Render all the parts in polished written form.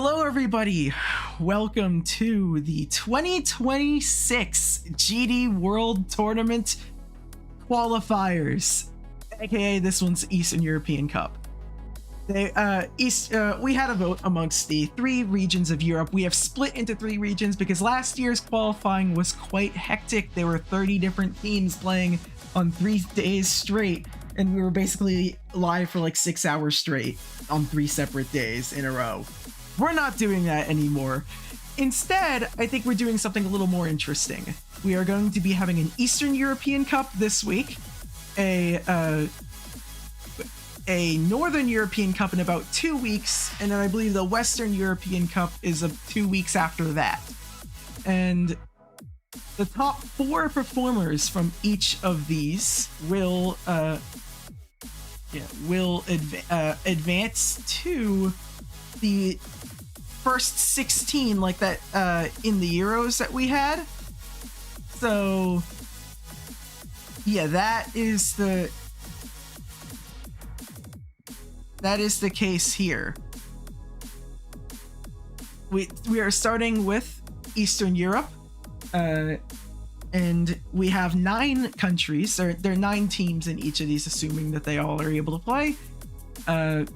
Hello everybody, welcome to the 2026 GD World Tournament qualifiers, aka this one's Eastern European Cup. We had a vote amongst the 3 regions of Europe. We have split into 3 regions because last year's qualifying was quite hectic. There were 30 different teams playing on 3 days straight, and we were basically live for like 6 hours straight on 3 separate days in a row. We're not doing that anymore. Instead, I think we're doing something a little more interesting. We are going to be having an Eastern European Cup this week, a Northern European Cup in about 2 weeks, and then I believe the Western European Cup is 2 weeks after that. And the top 4 performers from each of these will advance to the first 16, like that in the Euros that we had. So yeah, that is the case here. We are starting with Eastern Europe, and we have 9 countries. There are 9 teams in each of these, assuming that they all are able to play.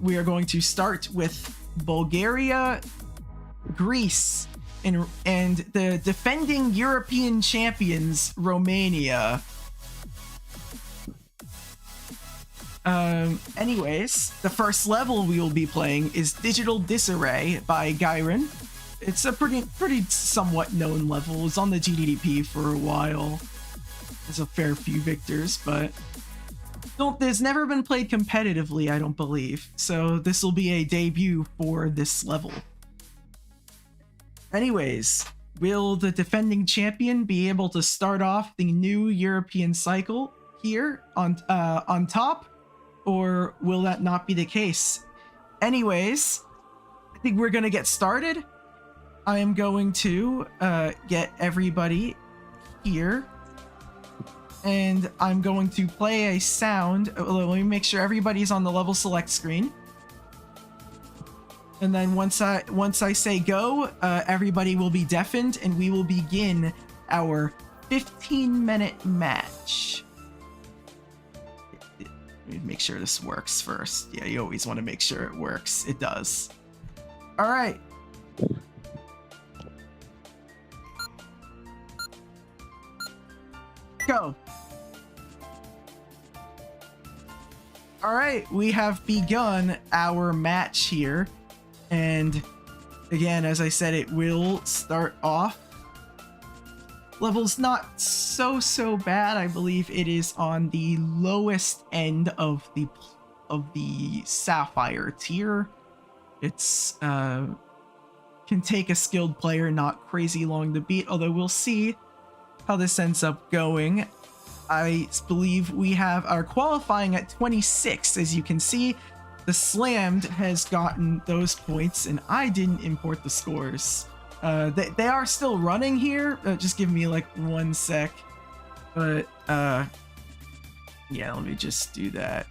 We are going to start with Bulgaria, Greece, and the defending European champions, Romania. Anyways, the first level we will be playing is Digital Disarray by Gyron. It's a pretty somewhat known level. It was on the GDWT for a while. There's a fair few victors, but there's never been played competitively, I don't believe. So this will be a debut for this level. Anyways, will the defending champion be able to start off the new European cycle here on top, or will that not be the case? Anyways, I think we're gonna get started. I am going to get everybody here, and I'm going to play a sound. Let me make sure everybody's on the level select screen. And then once I say go, everybody will be deafened, and we will begin our 15-minute match. Let me make sure this works first. Yeah, you always want to make sure it works. It does. All right. Go. All right, we have begun our match here. And again, as I said, it will start off. Level's not so bad. I believe it is on the lowest end of the Sapphire tier. It's can take a skilled player not crazy long to beat, although we'll see how this ends up going. I believe we have our qualifying at 26. As you can see, the Slammed has gotten those points, and I didn't import the scores. They are still running here. Just give me like 1 sec. But yeah, let me just do that.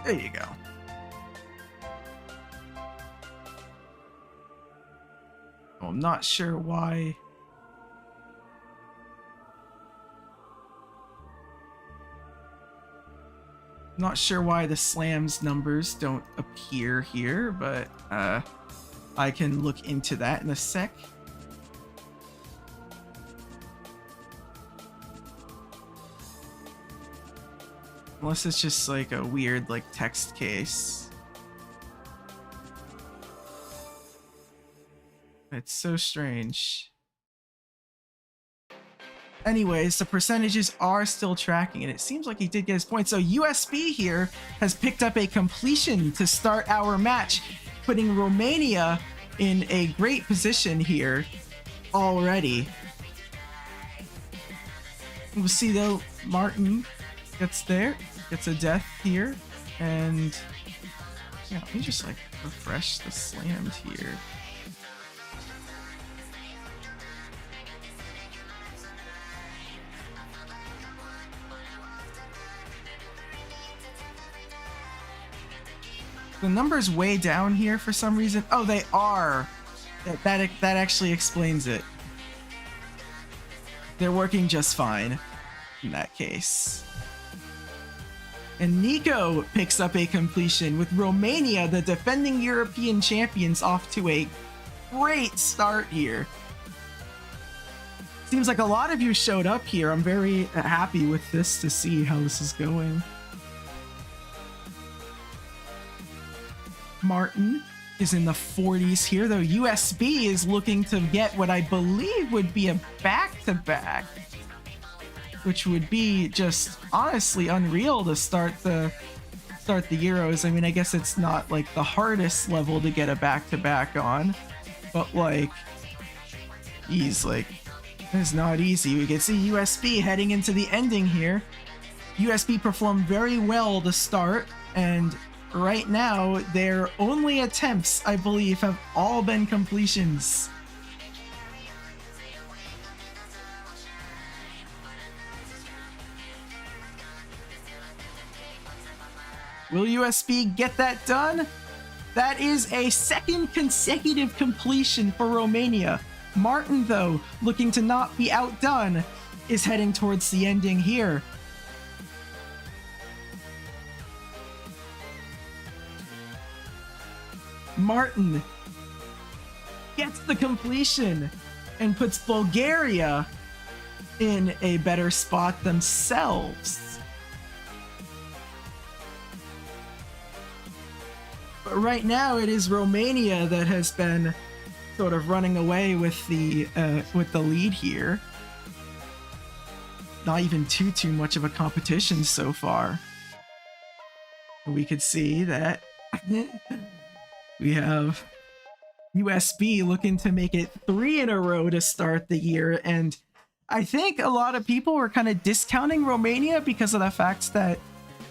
There you go. Oh, I'm not sure why. Not sure why the Slams numbers don't appear here, but I can look into that in a sec. Unless it's just like a weird like text case. It's so strange. Anyways, the percentages are still tracking, and it seems like he did get his points. So USB here has picked up a completion to start our match, putting Romania in a great position here already. We'll see though, Martin gets there, gets a death here, and yeah, let me just like refresh the slammed here. The number's way down here for some reason. Oh, they are. That actually explains it. They're working just fine in that case. And Nico picks up a completion with Romania, the defending European champions, off to a great start here. Seems like a lot of you showed up here. I'm very happy with this to see how this is going. Martin is in the 40s here, though USB is looking to get what I believe would be a back-to-back, which would be just honestly unreal to start the Euros. I mean, I guess it's not like the hardest level to get a back-to-back on, but like, geez, like, it's not easy. We can see USB heading into the ending here. USB performed very well to start, and right now, their only attempts, I believe, have all been completions. Will USB get that done? That is a second consecutive completion for Romania. Martin, though, looking to not be outdone, is heading towards the ending here. Martin gets the completion and puts Bulgaria in a better spot themselves. But right now it is Romania that has been sort of running away with the lead here. Not even too much of a competition so far. We could see that we have USB looking to make it 3 in a row to start the year, and I think a lot of people were kind of discounting Romania because of the fact that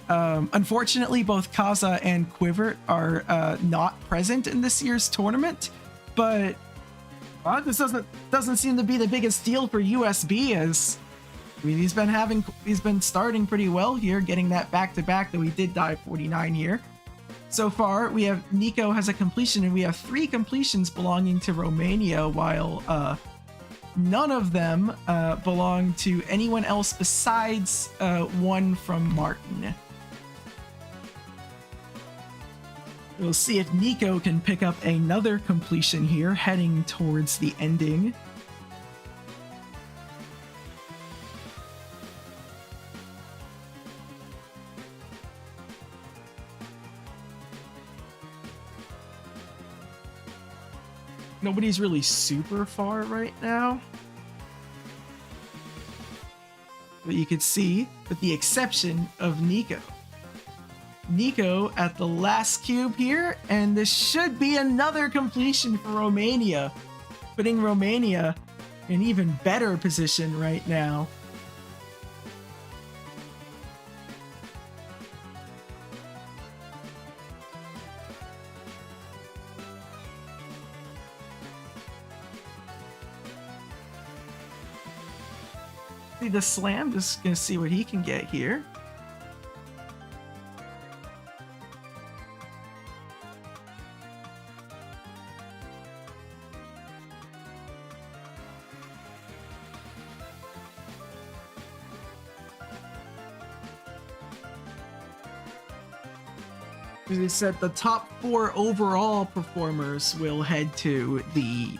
unfortunately both Kaza and Quiver are not present in this year's tournament, but this doesn't seem to be the biggest deal for USB, as I mean, he's been starting pretty well here, getting that back-to-back, though he did die 49 here. So far, we have Nico has a completion, and we have 3 completions belonging to Romania, while none of them belong to anyone else besides one from Martin. We'll see if Nico can pick up another completion here, heading towards the ending. Nobody's really super far right now. But you could see, with the exception of Nico. Nico at the last cube here, and this should be another completion for Romania, putting Romania in an even better position right now. See the slam, just gonna see what he can get here. As I said, the top 4 overall performers will head to the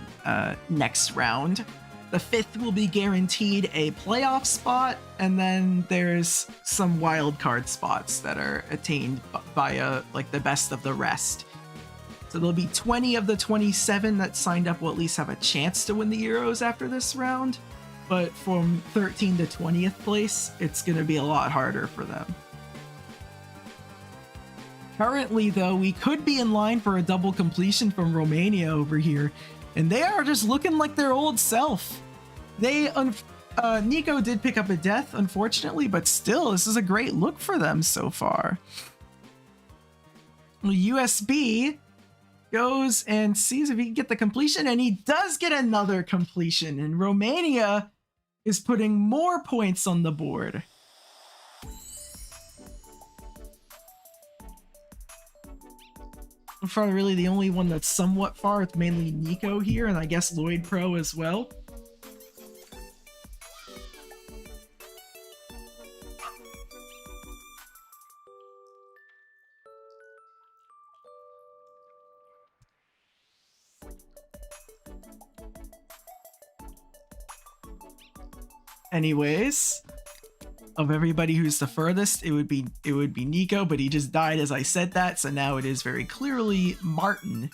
next round. The 5th will be guaranteed a playoff spot, and then there's some wild card spots that are attained via like the best of the rest. So there'll be 20 of the 27 that signed up will at least have a chance to win the Euros after this round, but from 13 to 20th place, it's going to be a lot harder for them. Currently, though, we could be in line for a double completion from Romania over here, and they are just looking like their old self. They Nico did pick up a death, unfortunately, but still, this is a great look for them so far. USB goes and sees if he can get the completion, and he does get another completion, and Romania is putting more points on the board. I'm probably really the only one that's somewhat far. It's mainly Nico here, and I guess Lloyd Pro as well. Anyways, of everybody who's the furthest, it would be Nico, but he just died as I said that, so now it is very clearly Martin.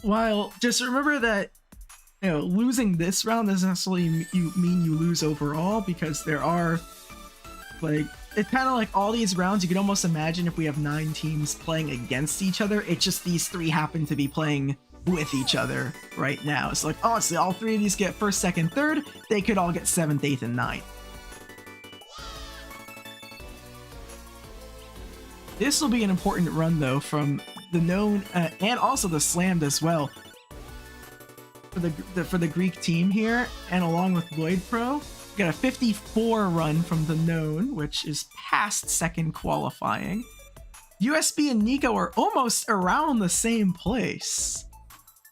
While just remember that, you know, losing this round doesn't necessarily mean you lose overall, because there are, like, it's kind of like all these rounds, you can almost imagine if we have 9 teams playing against each other, it's just these 3 happen to be playing with each other right now. It's like, oh, so all 3 of these get 1st, 2nd, 3rd, they could all get 7th, 8th, and 9th. This will be an important run, though, from the known and also the slammed as well for the Greek team here, and along with Lloyd Pro. We got a 54 run from the known, which is past 2nd qualifying. USB and Nico are almost around the same place,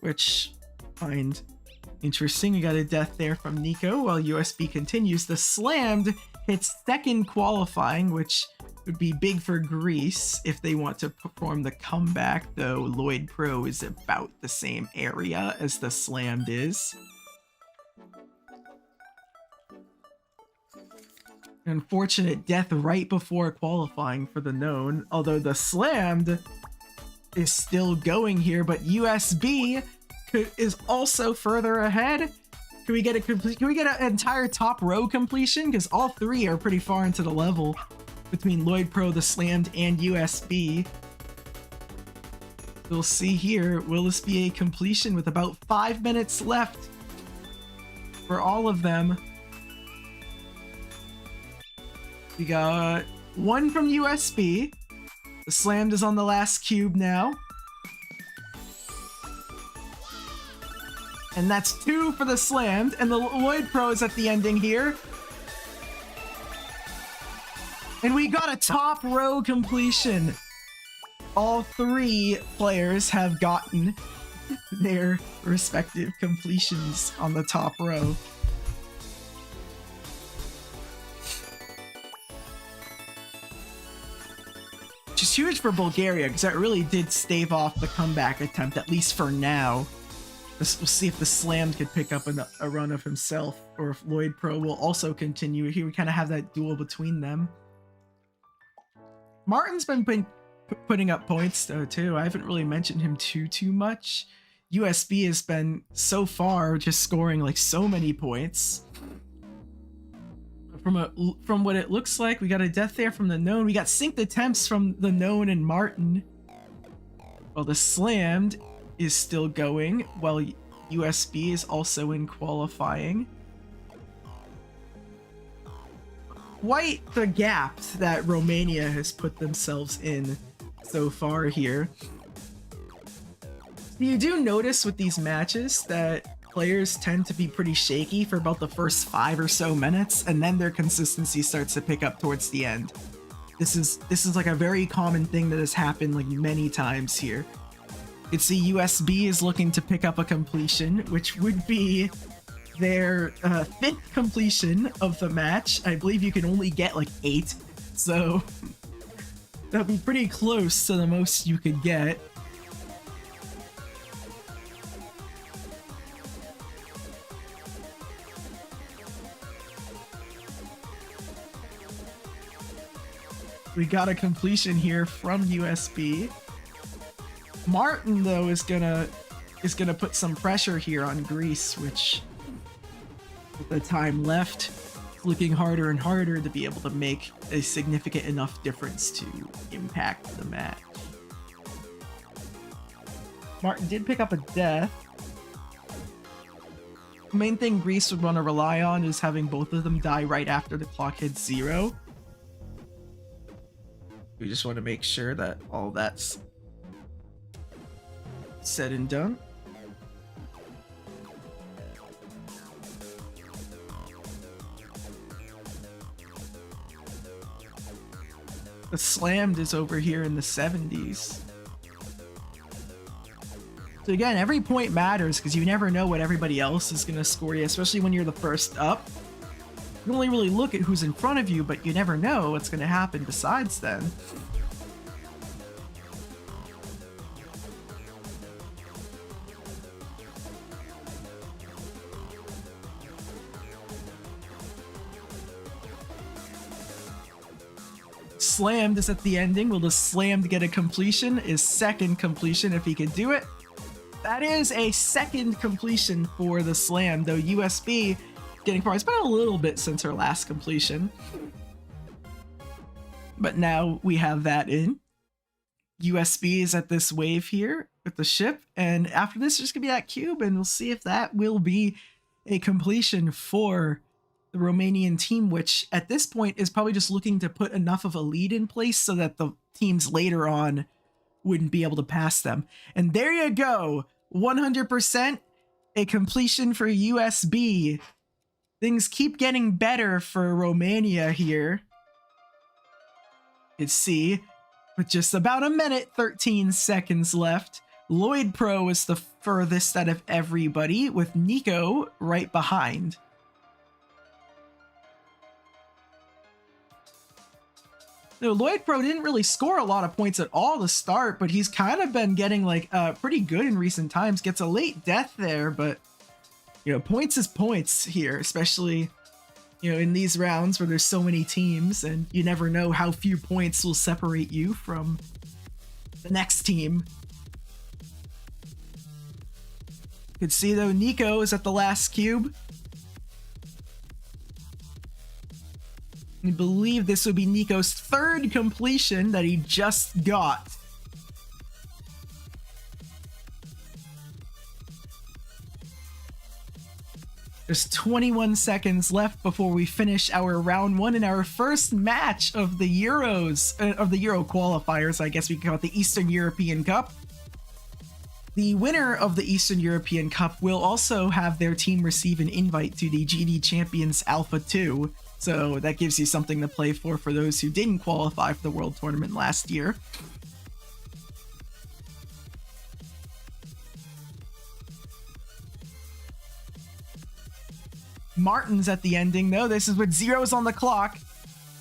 which I find interesting. We got a death there from Nico while USB continues. The slammed hits 2nd qualifying, which would be big for Greece if they want to perform the comeback, though Lloyd Pro is about the same area as the slammed is. Unfortunate death right before qualifying for the known, although the slammed is still going here, but USB is also further ahead. Can we get an entire top row completion? Because all 3 are pretty far into the level between Lloyd Pro, the slammed, and USB. We'll see here. Will this be a completion with about 5 minutes left for all of them? We got 1 from USB. The slammed is on the last cube now. And that's 2 for the slammed, and the Lloyd Pro is at the ending here. And we got a top row completion. All 3 players have gotten their respective completions on the top row. Which is huge for Bulgaria, because that really did stave off the comeback attempt, at least for now. We'll see if the slammed could pick up a run of himself, or if Lloyd Pro will also continue. Here we kind of have that duel between them. Martin's been putting up points, though, too. I haven't really mentioned him too much. USB has been, so far, just scoring, like, so many points. From what it looks like, we got a death there from the known. We got synced attempts from the known and Martin. Well, the slammed is still going, while USB is also in qualifying. Quite the gap that Romania has put themselves in so far here. You do notice with these matches that players tend to be pretty shaky for about the first 5 or so minutes, and then their consistency starts to pick up towards the end. This is like a very common thing that has happened like many times here. You can see USB is looking to pick up a completion, which would be their 5th completion of the match. I believe you can only get like 8, so that'd be pretty close to the most you could get. We got a completion here from USB. Martin, though, is gonna put some pressure here on Greece, which, with the time left, is looking harder and harder to be able to make a significant enough difference to impact the match. Martin did pick up a death. main thing Greece would want to rely on is having both of them die right after the clock hits 0. We just want to make sure that all that's said and done. The Slammed is over here in the 70s. So again, every point matters because you never know what everybody else is going to score you, especially when you're the first up. You can only really look at who's in front of you, but you never know what's going to happen besides then. Slammed is at the ending. Will the Slammed get a completion? Is second completion if he can do it. That is a second completion for the Slam, though USB getting far. It's been a little bit since her last completion. But now we have that in. USB is at this wave here with the ship, and after this there's gonna be that cube, and we'll see if that will be a completion for the Romanian team, which at this point is probably just looking to put enough of a lead in place so that the teams later on wouldn't be able to pass them. And there you go, 100% a completion for USB. Things keep getting better for Romania here. You can see, with just about a minute, 13 seconds left, Lloyd Pro is the furthest out of everybody, with Nico right behind. No, Lloyd Pro didn't really score a lot of points at all to start, but he's kind of been getting like pretty good in recent times. Gets a late death there, but you know, points is points here, especially you know, in these rounds where there's so many teams and you never know how few points will separate you from the next team. You can see though, Nico is at the last cube. I believe this would be Nico's third completion that he just got. There's 21 seconds left before we finish our round one in our first match of the Euros, of the Euro qualifiers, I guess we can call it the Eastern European Cup. The winner of the Eastern European Cup will also have their team receive an invite to the GD Champions Alpha 2. So that gives you something to play for those who didn't qualify for the World Tournament last year. Martin's at the ending though. This is with zeros on the clock.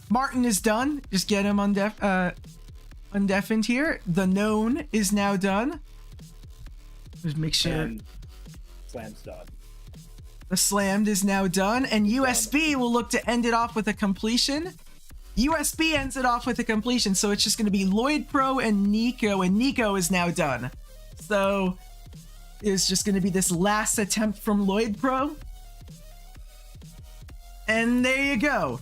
Martin is done. Just get him undeafened here. The known is now done. Just make sure. And Slam's done. The Slammed is now done, and USB will look to end it off with a completion. USB ends it off with a completion, so it's just going to be Lloyd Pro and Nico is now done. So it's just going to be this last attempt from Lloyd Pro. And there you go.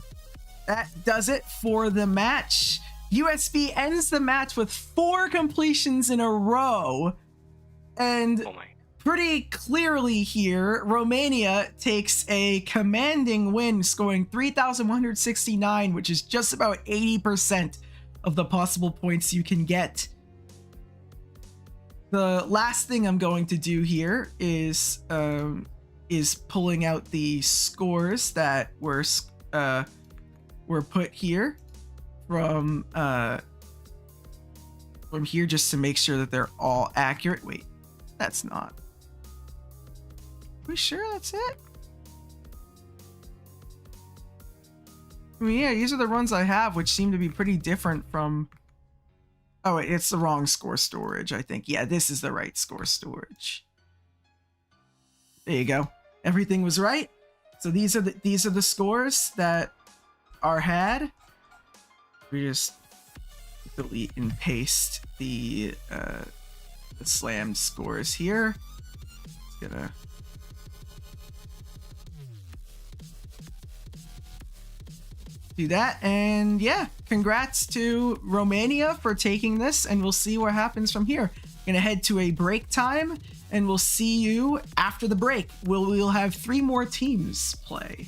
That does it for the match. USB ends the match with 4 completions in a row. And pretty clearly here, Romania takes a commanding win, scoring 3,169, which is just about 80% of the possible points you can get. The last thing I'm going to do here is pulling out the scores that were put here from here, just to make sure that they're all accurate. Wait, that's not. Are we sure that's it? I mean, yeah, these are the runs I have, which seem to be pretty different from... Oh, wait, it's the wrong score storage, I think. Yeah, this is the right score storage. There you go. Everything was right. So these are the scores that are had. We just delete and paste the Slammed scores here. Just gonna do that, and yeah, congrats to Romania for taking this, and we'll see what happens from here. Gonna head to a break time, and we'll see you after the break. We'll have 3 more teams play.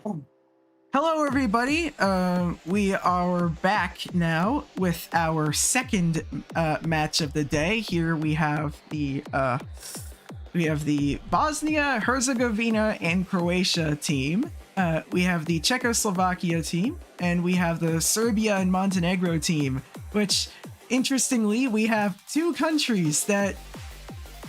Hello, everybody. We are back now with our second match of the day. Here we have the Bosnia, Herzegovina, and Croatia team. We have the Czechoslovakia team, and we have the Serbia and Montenegro team. Which, interestingly, we have two countries that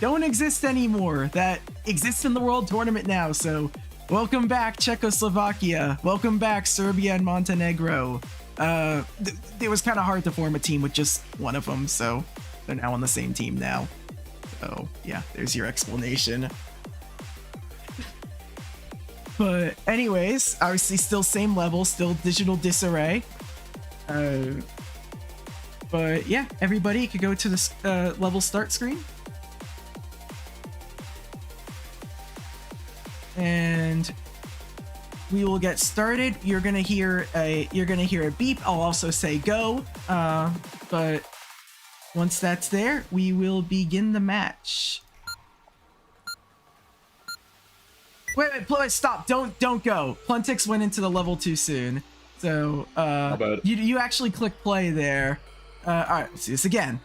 don't exist anymore that exist in the World Tournament now. So. Welcome back, Czechoslovakia. Welcome back, Serbia and Montenegro. It was kind of hard to form a team with just one of them, so they're now on the same team now. So, yeah, there's your explanation. But anyways, obviously still same level, still digital disarray. But yeah, everybody could go to the level start screen. And we will get started. You're gonna hear a beep. I'll also say go. But once that's there, we will begin the match. Wait, stop! Don't go. Pluntix went into the level too soon. So you actually click play there. All right, let's do this again.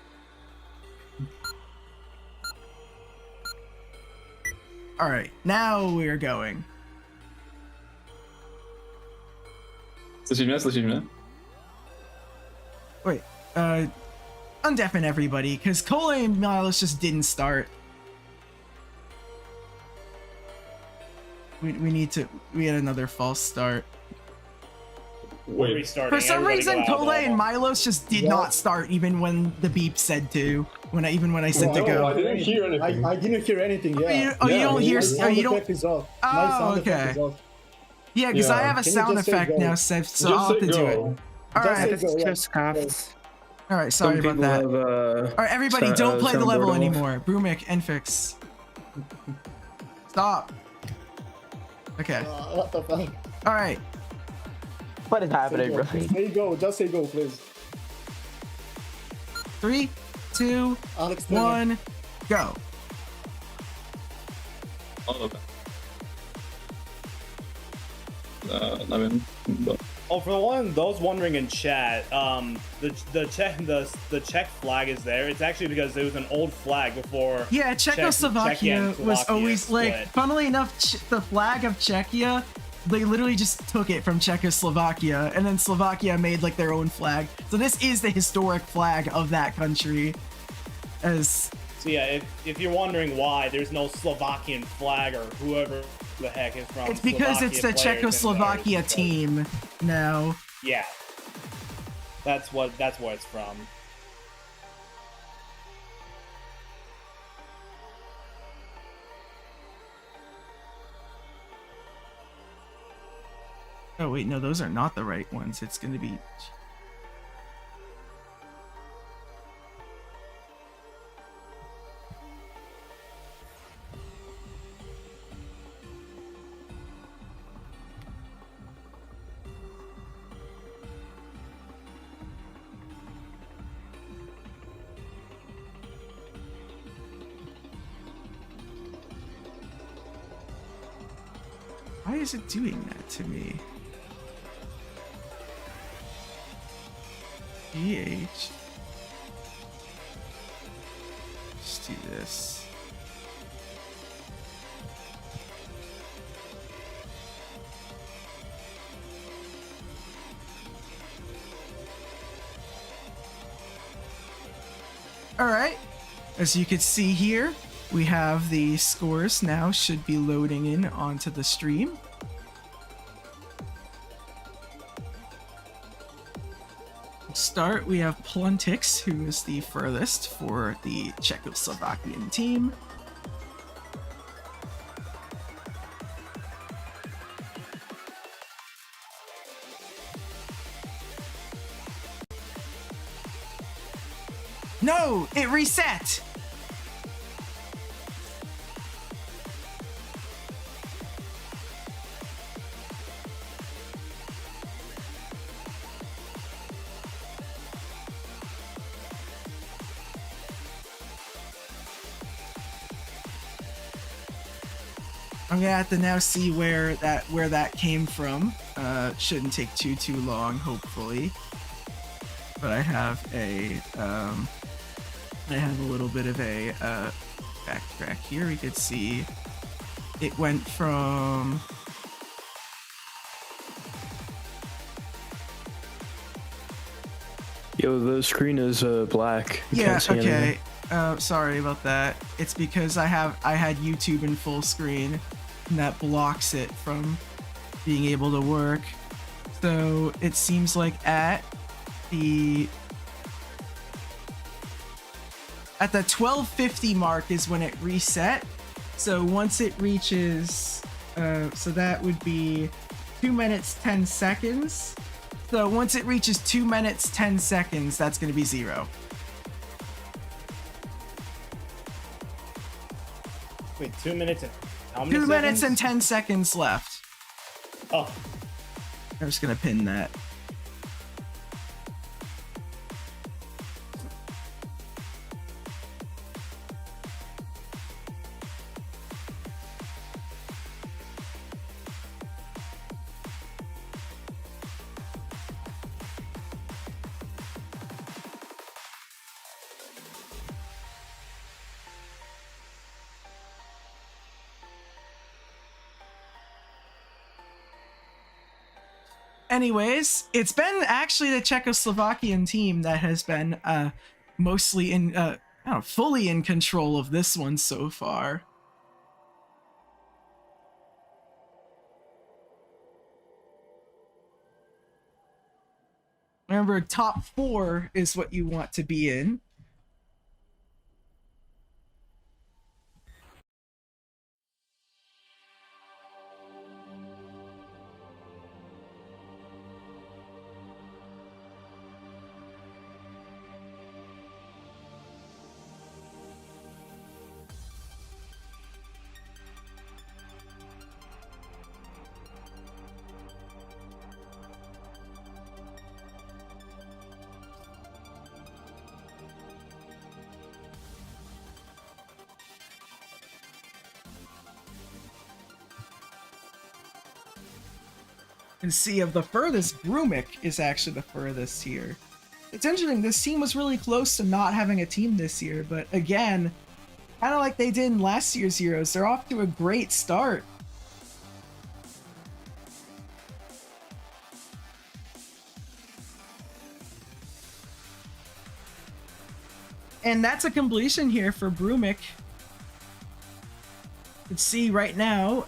All right, now we're going. Slyší mě? Wait, undeafen everybody, because Kola and Milos just didn't start. We had another false start. We're restarting. For some Everybody reason, go out Kola and level. Milos just did not start, even when the beep said to. When I said to No, go. I didn't hear anything. I didn't hear anything. Yeah. You don't My hear. sound You don't. effect is off. Oh, My sound okay. effect is off. Yeah, because I Yeah. have a Can you sound just say effect go? now, so Just I'll have say to do it. go. All Just right. say go, yeah. Just scuffed. All right. Sorry about that. All right, everybody, don't play the level anymore. Brumik, Enfix. Stop. Okay. What the fuck? All right. What is happening, bro? There you go. Just say go, please. 3, 2, Alex, tell me. 1, go. All of it. Nevím. Oh, for those wondering in chat, the Czech flag is there. It's actually because it was an old flag before. Yeah, Czechoslovakia was always split. like. Funnily enough, the flag of Czechia, they literally just took it from Czechoslovakia, and then Slovakia made like their own flag. So this is the historic flag of that country. As So yeah, if you're wondering why there's no Slovakian flag or whoever the heck is from, it's because it's the Slovakia players in there, Czechoslovakia so- team now. Yeah, that's what it's from. Oh wait, no, those are not the right ones. It's gonna be. Why is it doing that to me? GH. Let's do this. All right. As you can see here, we have the scores now should be loading in onto the stream. Start, we have Pluntix, who is the furthest for the Czechoslovakian team. No, it reset. I'm gonna have to now see where that came from. Shouldn't take too long, hopefully. But I have a little bit of a backtrack here. We could see it went from Yo, the screen is black. You yeah, can't see okay. anything. Sorry about that. It's because I had YouTube in full screen, and that blocks it from being able to work. So it seems like at the 12:50 mark is when it reset. So once it reaches, so that would be 2 minutes 10 seconds. So once it reaches 2 minutes 10 seconds, that's going to be 0. Wait, 2 minutes and how many 2 minutes and seconds? 10 seconds left. Oh, I'm just gonna pin that. Anyways, it's been actually the Czechoslovakian team that has been mostly in I don't know, fully in control of this one so far. Remember, top 4 is what you want to be in. And see, of the furthest, Brumic is actually the furthest here. It's interesting, this team was really close to not having a team this year, but again, kind of like they did in last year's Euros, they're off to a great start. And that's a completion here for Brumic. You can see right now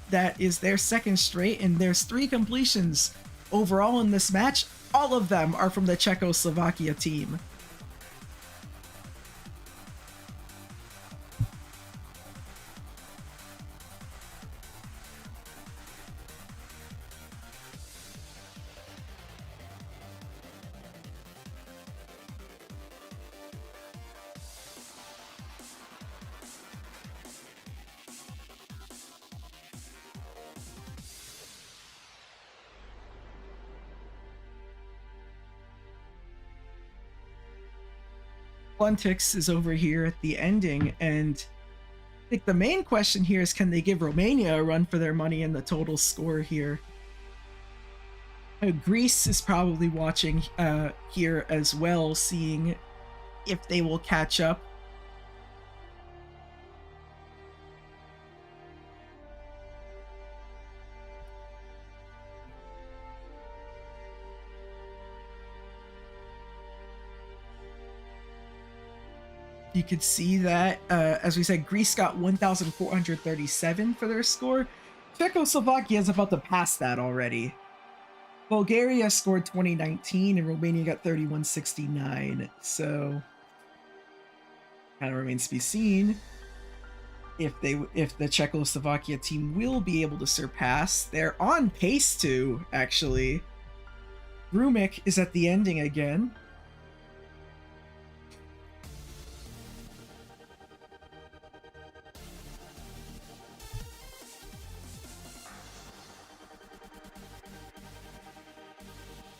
that is their second straight, and there's 3 completions overall in this match. All of them are from the Czechoslovakia team. Plantix is over here at the ending, and I think the main question here is, can they give Romania a run for their money in the total score here? Greece is probably watching here as well, seeing if they will catch up. You could see that, as we said, Greece got 1,437 for their score. Czechoslovakia is about to pass that already. Bulgaria scored 2019 and Romania got 3169. So, kind of remains to be seen if the Czechoslovakia team will be able to surpass. They're on pace to, actually. Brumic is at the ending again.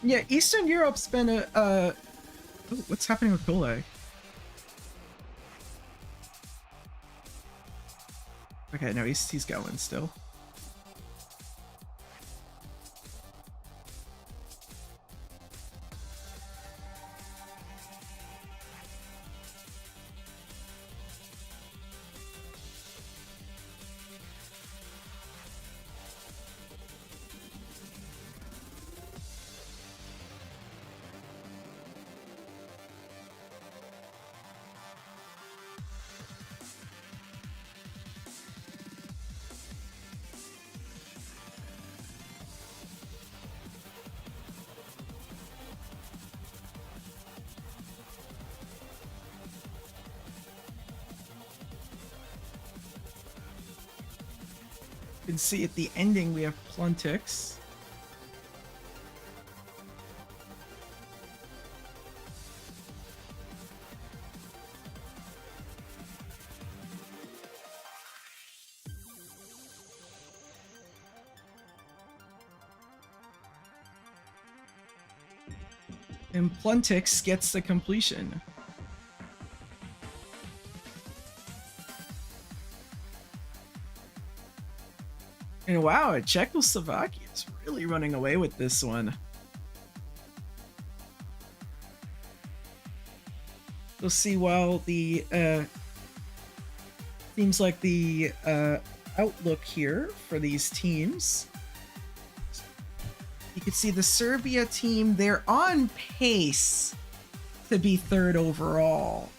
Yeah, Eastern Europe's been a oh, what's happening with Cole? Okay, no, he's going still. You can see at the ending we have Pluntix. And Pluntix gets the completion. And wow, Czechoslovakia is really running away with this one. We'll see while the seems like the outlook here for these teams. You can see the Serbia team, they're on pace to be third overall.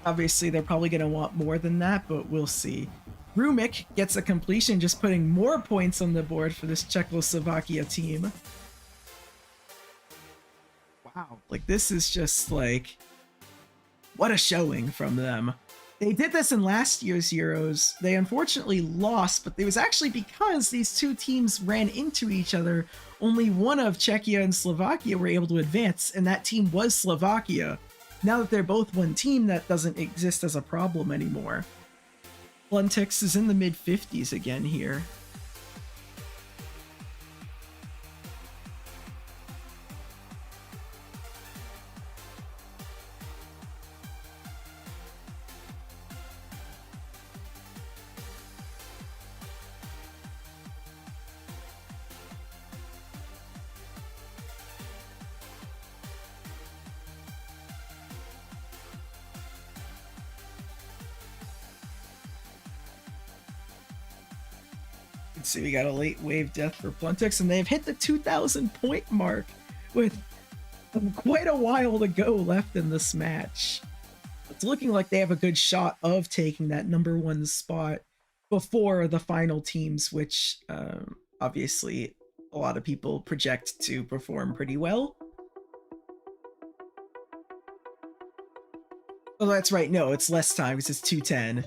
Obviously, they're probably going to want more than that, but we'll see. Rumik gets a completion, just putting more points on the board for this Czechoslovakia team. Wow, like this is just like, what a showing from them. They did this in last year's Euros. They unfortunately lost, but it was actually because these two teams ran into each other. Only one of Czechia and Slovakia were able to advance, and that team was Slovakia. Now that they're both one team, that doesn't exist as a problem anymore. Pluntix is in the mid-50s again here. See, we got a late wave death for Pluntix, and they've hit the 2,000 point mark with quite a while to go left in this match. It's looking like they have a good shot of taking that #1 spot before the final teams, which obviously a lot of people project to perform pretty well. Oh, that's right. No, it's less time because it's 2:10.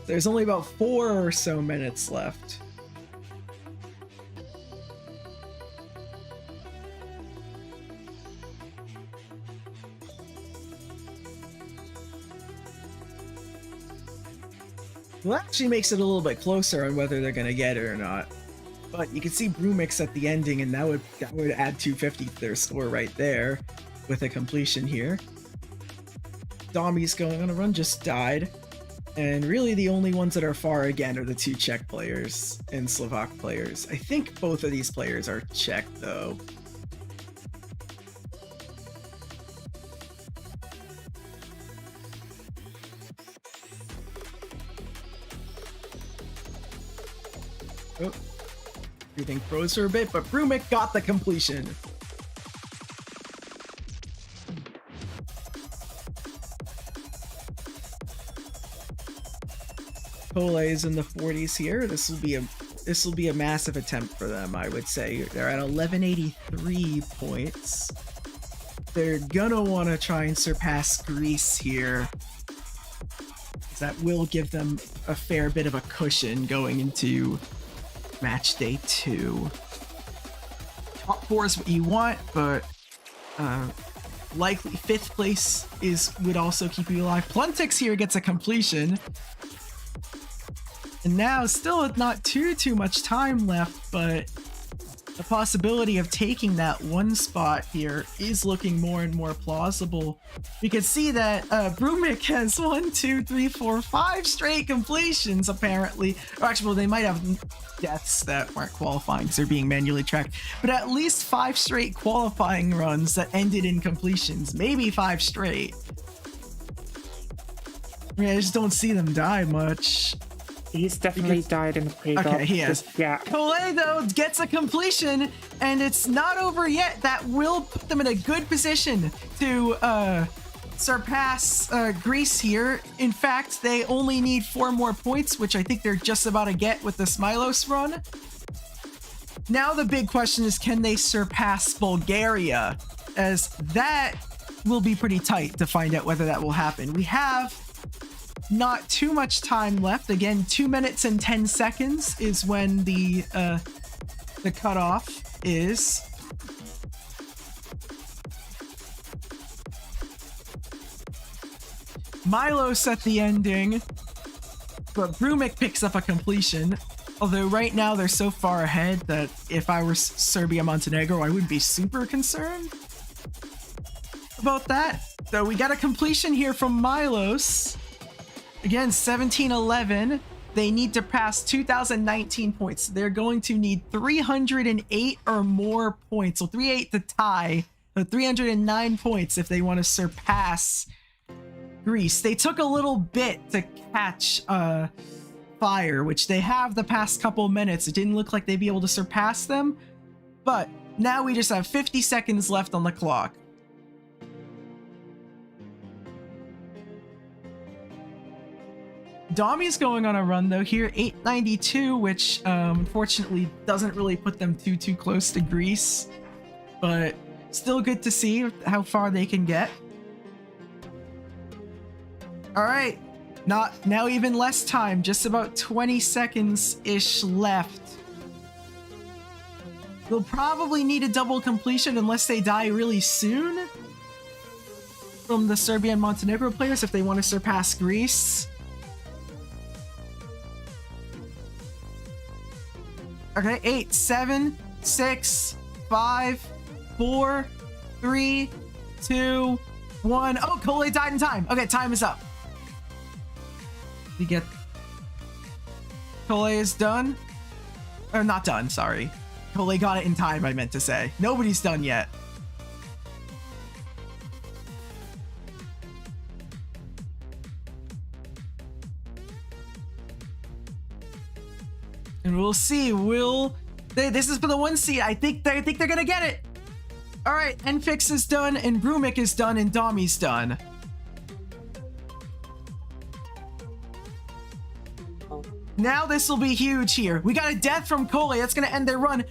There's only about 4 or so minutes left. Well, that actually makes it a little bit closer on whether they're going to get it or not. But you can see Brumix at the ending, and that would add 250 to their score right there with a completion here. Domi's going on a run, just died. And really the only ones that are far again are the two Czech players and Slovak players. I think both of these players are Czech though. Oh, everything froze for a bit, but Brumik got the completion. Pole is in the 40s here. This will be a massive attempt for them, I would say. They're at 1183 points. They're gonna want to try and surpass Greece here. That will give them a fair bit of a cushion going into match day 2. Top 4 is what you want, but likely 5th place would also keep you alive. Pluntix here gets a completion. And now, still not too much time left, but the possibility of taking that one spot here is looking more and more plausible. We can see that Brumic has 5 straight completions, apparently. Or actually, well, they might have deaths that weren't qualifying because they're being manually tracked. But at least 5 straight qualifying runs that ended in completions. Maybe 5 straight. I mean, I just don't see them die much. He's definitely died in the pre-go. Okay, he has. Yeah. Cole, though, gets a completion, and it's not over yet. That will put them in a good position to surpass Greece here. In fact, they only need 4 more points, which I think they're just about to get with the Smilos run. Now the big question is, can they surpass Bulgaria? As that will be pretty tight to find out whether that will happen. We have not too much time left. Again, 2 minutes and 10 seconds is when the cutoff is. Milos at the ending, but Brumic picks up a completion. Although right now they're so far ahead that if I were Serbia Montenegro, I wouldn't be super concerned about that. So we got a completion here from Milos. Again, 1711. They need to pass 2019 points. They're going to need 308 or more points. So 308 to tie. So 309 points if they want to surpass Greece. They took a little bit to catch Fire, which they have the past couple minutes. It didn't look like they'd be able to surpass them. But now we just have 50 seconds left on the clock. Domi's going on a run though here, 892, which unfortunately doesn't really put them too close to Greece, but still good to see how far they can get. All right, now even less time, just about 20 seconds-ish left. They'll probably need a double completion unless they die really soon from the Serbia and Montenegro players if they want to surpass Greece. Okay, 8, 7, 6, 5, 4, 3, 2, 1. Oh, Cole died in time. Okay, time is up. You get... Cole is done. Or not done, sorry. Cole got it in time, I meant to say. Nobody's done yet. And we'll see. This is for the 1 seed. I think they're gonna get it. All right, Enfix is done, and Brumic is done, and Domi's done. Now this will be huge here. We got a death from Cole. That's gonna end their run.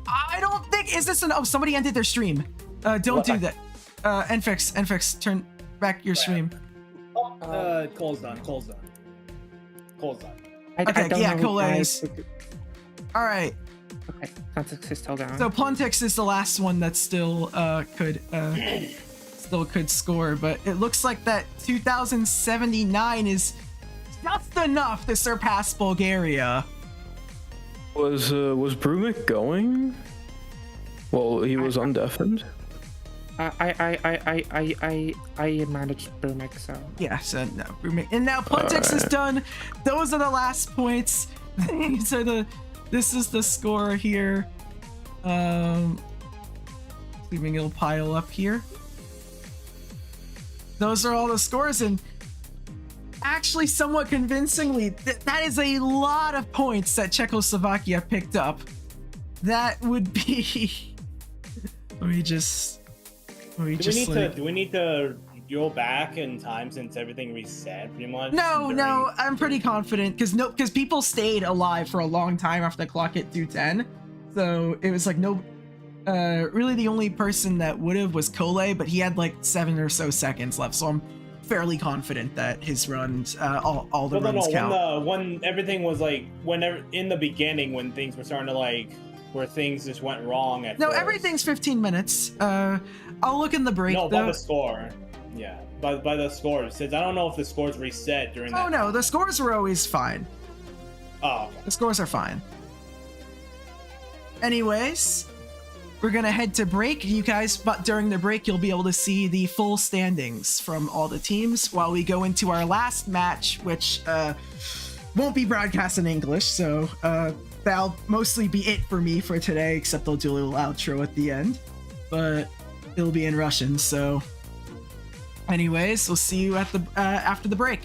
I don't think is this an. Oh, somebody ended their stream. Don't do that. Enfix, turn back your stream. Cole's done. Cole's done. Okay, yeah, Cole is. All right. Okay, Plantix is still down. So Plantix is the last one that still could score, but it looks like that 2079 is just enough to surpass Bulgaria. Was Brumic going? Well, he was undeafened. I managed Brumic, so Yeah, so no, Brumic. And now Plantix is done. Those are the last points. This is the score here. Leaving it'll pile up here. Those are all the scores, and actually somewhat convincingly, that is a lot of points that Czechoslovakia picked up. That would be... Do we need to go back in time since everything reset pretty much? No, I'm pretty confident because people stayed alive for a long time after the clock hit 210. So it was like really the only person that would have was Cole, but he had like 7 or so seconds left. So I'm fairly confident that his runs, all the runs count. When everything was like, whenever in the beginning when things were starting to like, where things just went wrong at first. Everything's 15 minutes. I'll look in the break. No, by the score. Yeah, by the scores. Since I don't know if the scores reset during that. Oh no, the scores were always fine. Oh, okay. The scores are fine. anyways, we're gonna head to break, you guys. But during the break, you'll be able to see the full standings from all the teams while we go into our last match, which won't be broadcast in English. So that'll mostly be it for me for today, except I'll do a little outro at the end. But it'll be in Russian. So, anyways, we'll see you at the after the break.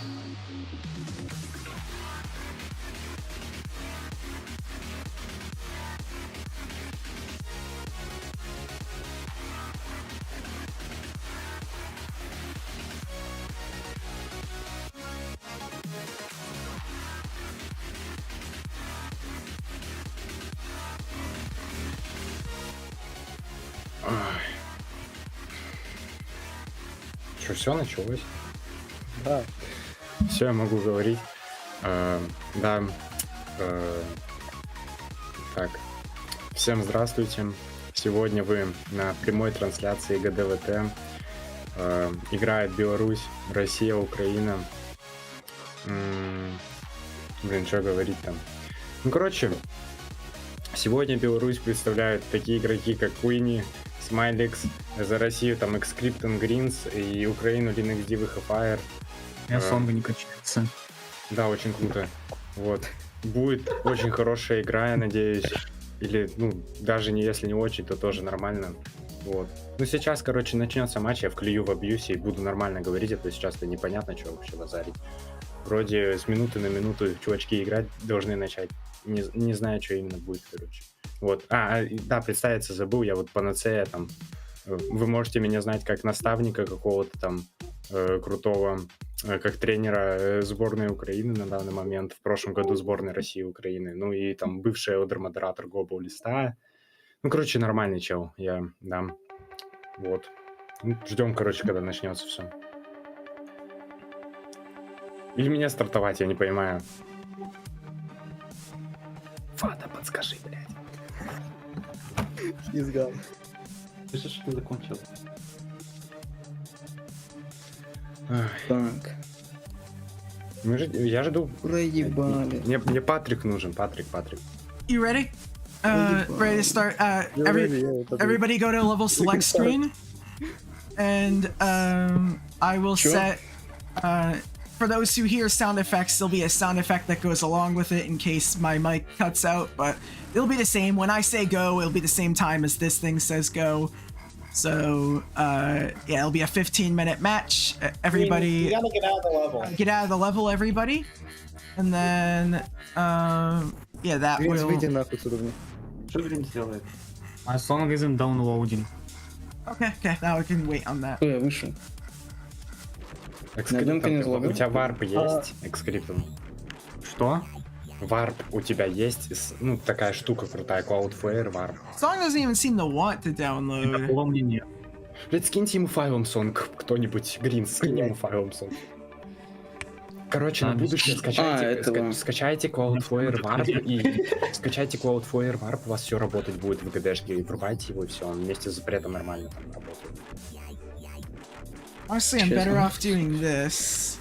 Что, все началось? Да. Все, я могу говорить. Да. Так. Всем здравствуйте. Сегодня вы на прямой трансляции GDWT. Играет Беларусь, Россия, Украина. Блин, что говорить там? Ну, короче, сегодня Беларусь представляют такие игроки, как Queenie, Smilix, за Россию там X-Krypton Greens и Украину Linux Div и Fire. Сонга не качается. Да, очень круто. Вот. Будет очень хорошая игра, я надеюсь. Или, ну, даже не если не очень, то тоже нормально. Вот. Ну, сейчас, короче, начнется матч, я вклею в абьюсе и буду нормально говорить, а то сейчас-то непонятно, что вообще базарить. Вроде с минуты на минуту чувачки играть должны начать. Не знаю, что именно будет, короче. Вот. Да, представиться забыл, я вот панацея там. Вы можете меня знать как наставника какого-то там крутого, как тренера сборной Украины на данный момент, в прошлом году сборной России и Украины, ну и там бывший одер-модератор Global Листа. Ну, короче, нормальный чел, я, да. Вот. Ну, ждем, короче, когда начнется все. Или меня стартовать, я не понимаю. Фата, подскажи, блядь. Изгал. Ты что ты закончил? Так, Я жду. проебали. Мне Патрик нужен, Патрик. You ready? Ready to start? Everybody go to level select screen, and I will set. For those who hear sound effects, there'll be a sound effect that goes along with it in case my mic cuts out, but it'll be the same. When I say go, it'll be the same time as this thing says go. So, yeah, it'll be a 15-minute match. Everybody... You gotta get out of the level. Get out of the level, everybody. And then, yeah, that Гринс, will... выйди нахуй с уровня. Что Грин сделает? My song isn't downloading. Okay, now we can wait on that. Я вышел. Экскриптом, у тебя варп есть? Экскриптом. Что? Варп у тебя есть? Ну, такая штука крутая, Cloudflare, варп. Song doesn't even seem to want to download. Такого мне нет. Блядь, скиньте ему файлом сонг, кто-нибудь. Грин, скинь ему файлом сонг. Короче, на будущее скачайте Cloudflare Warp и скачайте Cloudflare Warp, у вас все работать будет в GDшке, и врубайте его, и все, он вместе с запретом нормально там работает. Honestly, I'm better off doing this.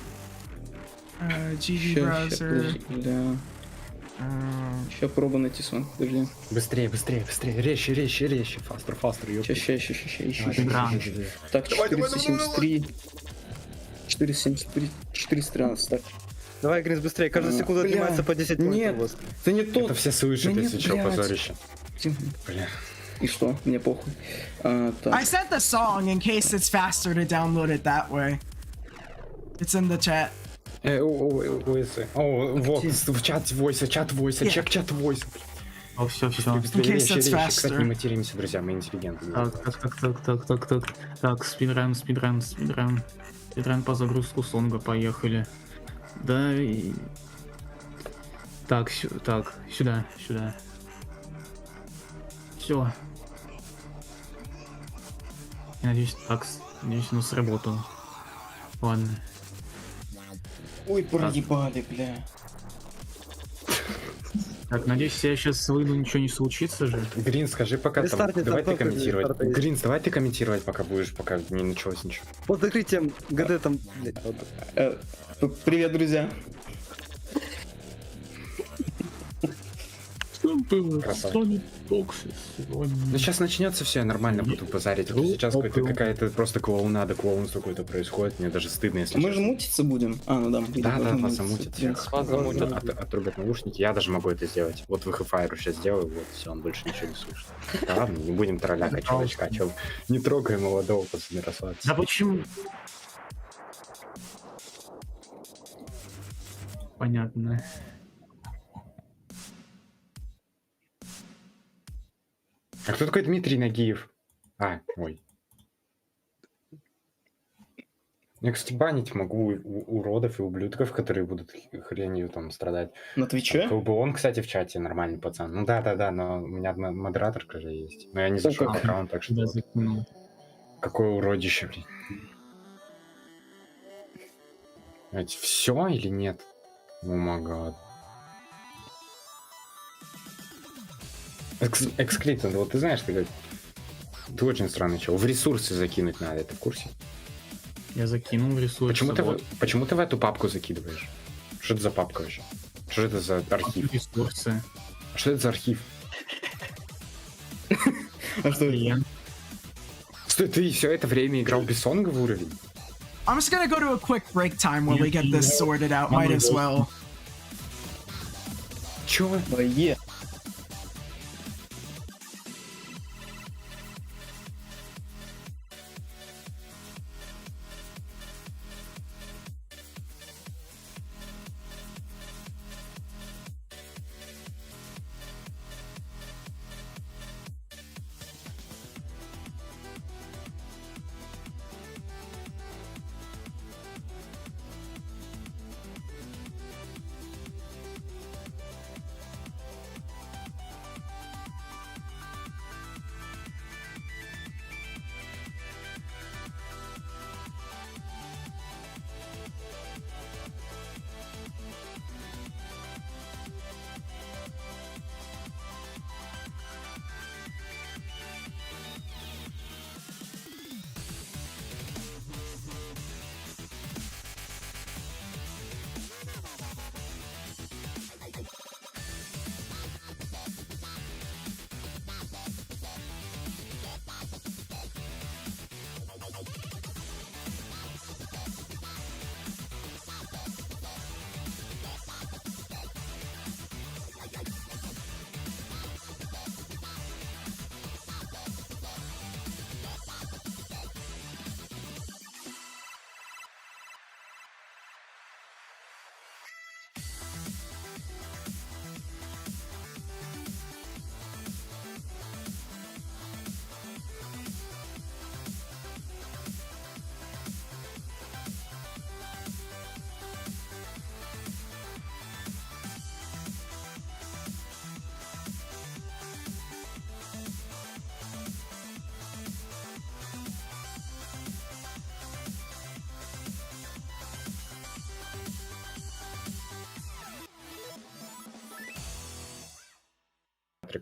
GD browser. Сейчас пробую найти сон. Подожди. Быстрее, резче, faster, Сейчас. Так, 473. 473. 413. Так. Давай, Гринс, быстрее. Каждая секунда отнимается по 10 минут. Нет, ты не тот. Это все слышат, если что, позорище. Бля. И что? Мне похуй. I sent the song in case it's faster to download it that way. It's in the chat. Вот, в чат войса, чек чат войса. О, все. Быстрее, резче. Кстати, не материмся, друзья, мы интеллигентны. Так, спидран. Спидран по загрузку сонга, поехали. Да и... Так, сюда. Все. Надеюсь, оно сработало. Ладно. Ой, проебали, бля. Так, надеюсь, я сейчас выйду, ничего не случится же. Грин, скажи пока там, давай ты комментировать. Гринс, давай ты комментировать, пока не началось ничего. Под закрытием ГД там... Привет, друзья. Красавчик. Ну сейчас начнется все, я нормально буду базарить. Сейчас какая-то просто клоунство какое-то происходит, мне даже стыдно, если Мы же мутиться будем. Ну да. Да, вас замутят. Отрубят наушники, я даже могу это сделать. Вот в Fire сейчас сделаю, вот, все, он больше ничего не слышит. Да ладно, не будем троллякать чувачка, не трогаем молодого, пацаны, расслабьтесь. Да почему? Понятно. А кто такой Дмитрий Нагиев? А, ой. Я, кстати, банить могу уродов и ублюдков, которые будут хренью там страдать. На Твиче? Он, кстати, в чате нормальный пацан. Ну да, но у меня модераторка же есть. Но я не зашел в аккаунт, так что... Да, закинул. Какое уродище, блин. Ведь все или нет? О май гад. Эксклитон, вот ты знаешь, ты очень странный чел. В ресурсы закинуть надо, ты в курсе? Я закинул ресурсы. Почему ты в эту папку закидываешь? Что это за папка вообще? Что это за архив? Ресурсы. Что это за архив? А что Клиент. Стой, ты все это время играл без сонговый уровень? I'm just gonna go to a quick break time while we get this sorted out. Might as well. Чё? Е.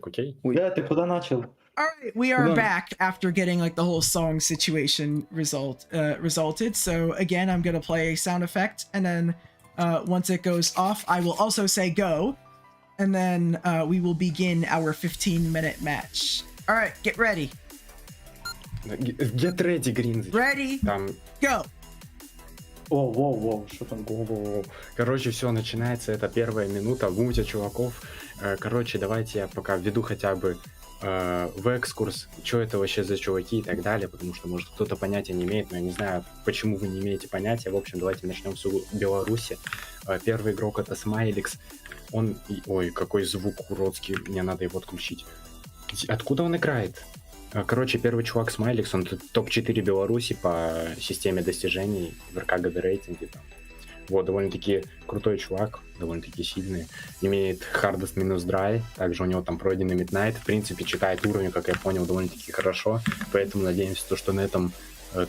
Окей? Да, ты куда начал? All right, we are Hold on. back after getting like the whole song situation resulted. So again, I'm gonna play a sound effect, and then once it goes off, I will also say go, and then we will begin our 15-minute match. All right, get ready. Get ready, Гринзич. Ready, Там... go. Воу, что там? Короче, все, начинается, это первая минута, мутя чуваков. Короче, давайте я пока введу хотя бы в экскурс, что это вообще за чуваки и так далее, потому что, может, кто-то понятия не имеет, но я не знаю, почему вы не имеете понятия. В общем, давайте начнем с Беларуси. Первый игрок — это Смайликс. Он... Ой, какой звук уродский, мне надо его отключить. Откуда он играет? Короче, первый чувак Смайликс, он топ-4 Беларуси по системе достижений в РК ГД рейтинге. Вот, довольно-таки крутой чувак, довольно-таки сильный. Имеет hardest минус dry, также у него там пройденный Midnight. В принципе, читает уровень, как я понял, довольно-таки хорошо. Поэтому надеемся, что на этом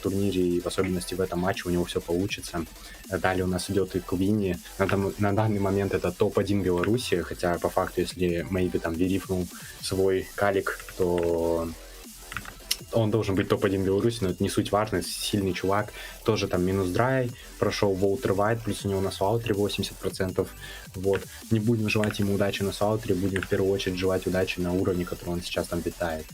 турнире и в особенности в этом матче у него все получится. Далее у нас идет и Квинни. На данный момент это топ-1 Беларуси, хотя по факту, если Мэйби там верифнул свой калик, то... Он должен быть топ-1 Беларуси, но это не суть важно, сильный чувак, тоже там минус драй, прошел Волтер Вайт, плюс у него на Сваутре 80%, вот. Не будем желать ему удачи на Сваутре, будем в первую очередь желать удачи на уровне, который он сейчас там питает.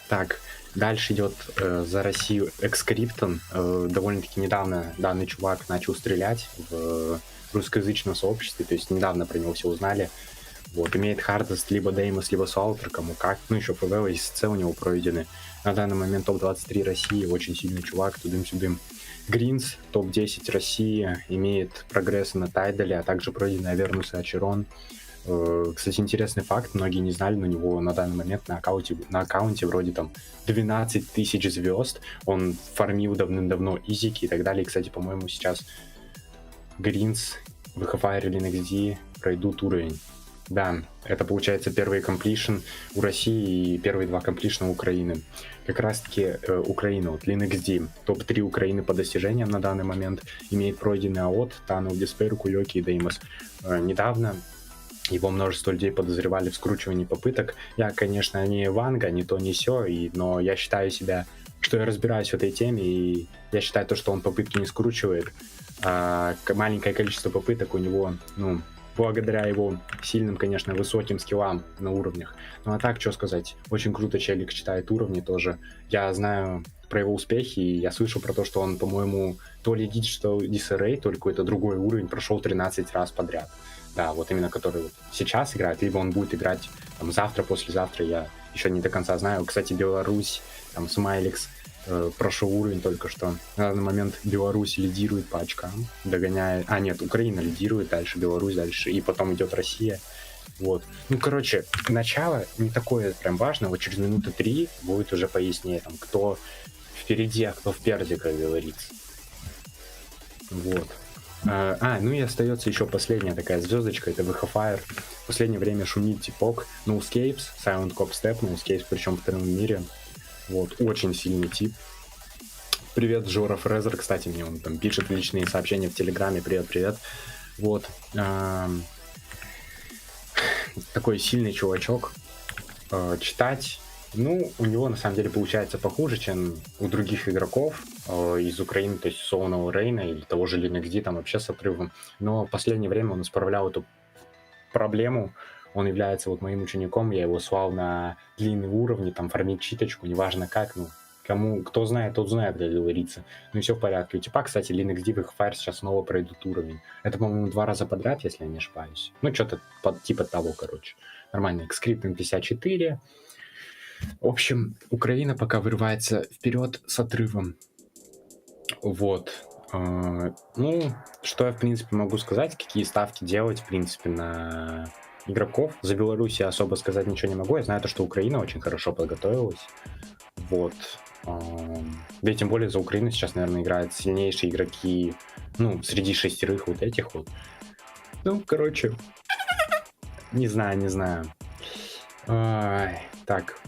Так, дальше идет за Россию Экскриптон, довольно-таки недавно данный чувак начал стрелять в русскоязычном сообществе, то есть недавно про него все узнали. Вот, имеет hardest либо Деймос, либо Суалтер, кому как. Ну, еще ПВ и СЦ у него пройдены. На данный момент топ-23 России, очень сильный чувак, тудым-сюдым. Гринс, топ-10 России, имеет прогрессы на Тайдале, а также пройденный Авернус и Ачерон. Кстати, интересный факт, многие не знали, но у него на данный момент на аккаунте вроде там 12 тысяч звезд, он фармил давным-давно изики и так далее. И, кстати, по-моему, сейчас Гринс, VHFire или NXD пройдут уровень. Да, это получается первый комплишн у России и первые два комплишна Украины. Как раз таки Украина, вот LinuxD, топ-3 Украины по достижениям на данный момент, имеет пройденный АОТ, Танел, Диспейр, Кулёки и Деймос. Недавно его множество людей подозревали в скручивании попыток. Я, конечно, не Ванга, не то, не сё, но я считаю себя, что я разбираюсь в этой теме, и я считаю то, что он попытки не скручивает. Маленькое количество попыток у него, ну, благодаря его сильным, конечно, высоким скиллам на уровнях. Ну а так, что сказать, очень круто челик читает уровни тоже. Я знаю про его успехи, и я слышал про то, что он, по-моему, то ли Disarray, то ли какой-то другой уровень прошел 13 раз подряд. Да, вот именно который вот сейчас играет, либо он будет играть там завтра, послезавтра, я еще не до конца знаю. Кстати, Беларусь, там Смайликс прошел уровень только что. На данный момент Беларусь лидирует по очкам, догоняя... нет, Украина лидирует, дальше Беларусь, дальше, и потом идет Россия. Вот. Ну, короче, начало не такое прям важно, вот через минуты 3 будет уже пояснее, там, кто впереди, а кто впереди, как говорится. Вот. Ну и остается еще последняя такая звездочка, это VHFire. В последнее время шумит типок NoScapes, Silent Cop Step, NoScapes, причем в втором мире. Вот, очень сильный тип. Привет, Жора Фрезер, кстати, мне он там пишет личные сообщения в Телеграме, привет. Вот. Такой сильный чувачок. Читать, ну, у него на самом деле получается похуже, чем у других игроков из Украины, то есть Солоного Рейна или того же LinuxD, там вообще с отрывом. Но в последнее время он исправлял эту проблему. Он является вот моим учеником, я его слал на длинные уровни, там фармить читочку, неважно как, ну, кто знает, тот знает, как говорится. Ну и все в порядке. У типа, кстати, LinuxD и VHFire сейчас снова пройдут уровень. Это, по-моему, 2 раза подряд, если я не ошибаюсь. Ну, что-то типа того, короче. Нормально. Скрипт М54. В общем, Украина пока вырывается вперед с отрывом. Вот. Ну, что я, в принципе, могу сказать, какие ставки делать, в принципе, на игроков. За Беларусь я особо сказать ничего не могу. Я знаю то, что Украина очень хорошо подготовилась. Вот. Да и тем более за Украину сейчас, наверное, играют сильнейшие игроки, ну, среди 6 вот этих вот. Ну, короче, не знаю. Так,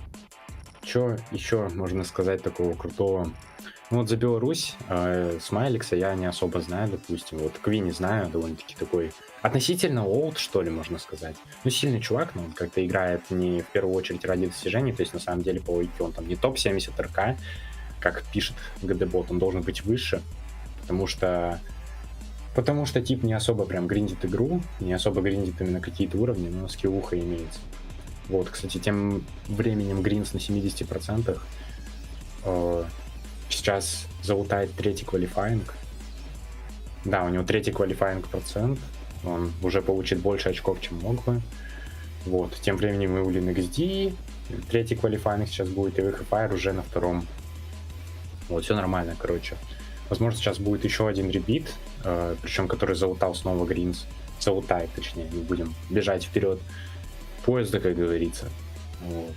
что еще можно сказать такого крутого? Ну вот за Беларусь, Смайликса я не особо знаю, допустим. Вот Кви не знаю, довольно-таки такой относительно олд, что ли, можно сказать. Ну, сильный чувак, но он как-то играет не в первую очередь ради достижений, то есть на самом деле по логике он там не топ-70 РК, как пишет GDWT, он должен быть выше, потому что тип не особо прям гриндит игру, не особо гриндит именно какие-то уровни, но скиллуха имеется. Вот, кстати, тем временем Гринс на 70%. Сейчас залутает 3-й квалифайинг. Да, у него 3-й квалифайинг процент. Он уже получит больше очков, чем мог бы. Вот, тем временем и у LinuxD 3-й квалифайинг сейчас будет, и VHFire уже на 2-м. Вот, все нормально, короче. Возможно, сейчас будет еще один ребит, причем который залутал снова Гринс. Залутает, точнее, не будем бежать вперед поезда, как говорится. Вот.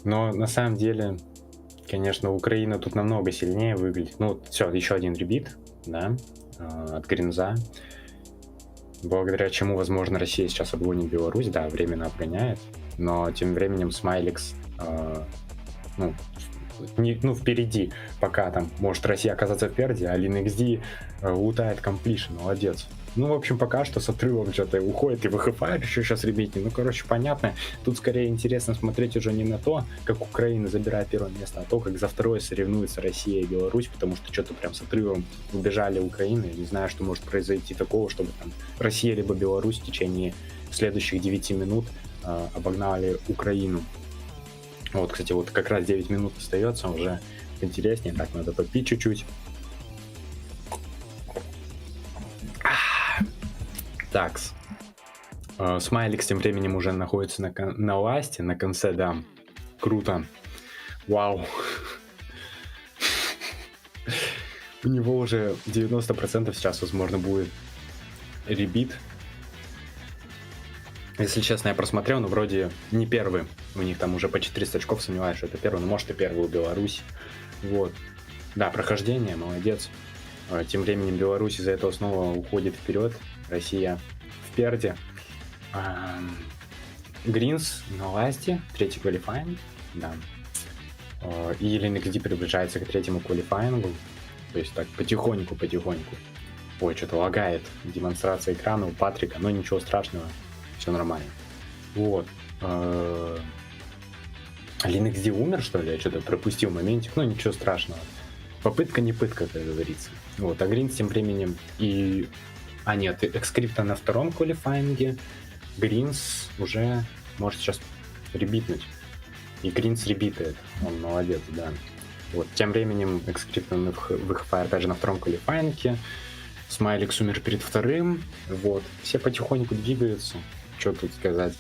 Но на самом деле, конечно, Украина тут намного сильнее выглядит. Ну, все, еще один ребит, да, от Гринза. Благодаря чему, возможно, Россия сейчас обгонит Беларусь, да, временно обгоняет. Но тем временем Смайликс, впереди, пока там может Россия оказаться впереди, а LinuxD лутает комплишн, молодец. Ну, в общем, пока что с отрывом что-то уходит, и VHFire еще сейчас ребятни. Ну, короче, понятно. Тут скорее интересно смотреть уже не на то, как Украина забирает первое место, а то, как за второе соревнуются Россия и Беларусь, потому что что-то прям с отрывом убежали Украины. Я не знаю, что может произойти такого, чтобы там Россия либо Беларусь в течение следующих 9 минут обогнали Украину. Вот, кстати, вот как раз 9 минут остается, уже интереснее. Так, надо попить чуть-чуть. Такс. Смайликс тем временем уже находится на ласте, на конце, да. Круто. Вау. У него уже 90% сейчас, возможно, будет ребит. Если честно, я просмотрел, но вроде не первый. У них там уже по 400 очков, сомневаюсь, что это первый. Но может и первый у Беларуси. Вот. Да, прохождение, молодец. Тем временем Беларусь из-за этого снова уходит вперед. Россия впереди. Гринс на власти. Третий квалифайнг. Да. И LNXD приближается к третьему квалифайнгу. То есть так потихоньку. Ой, что-то лагает. Демонстрация экрана у Патрика. Но ничего страшного. Все нормально. Вот. LNXD умер, что ли? Я что-то пропустил моментик. Ну, ничего страшного. Попытка не пытка, как говорится. Вот. А Гринс тем временем и... нет, Экскрипта на втором квалифайнге. Гринс уже может сейчас ребитнуть. И Гринс ребитает. Он молодец, да. Вот. Тем временем Экскрипта выхфайр опять же на втором квалифайнге. Смайликс умер перед вторым. Вот. Все потихоньку двигаются. Что тут сказать?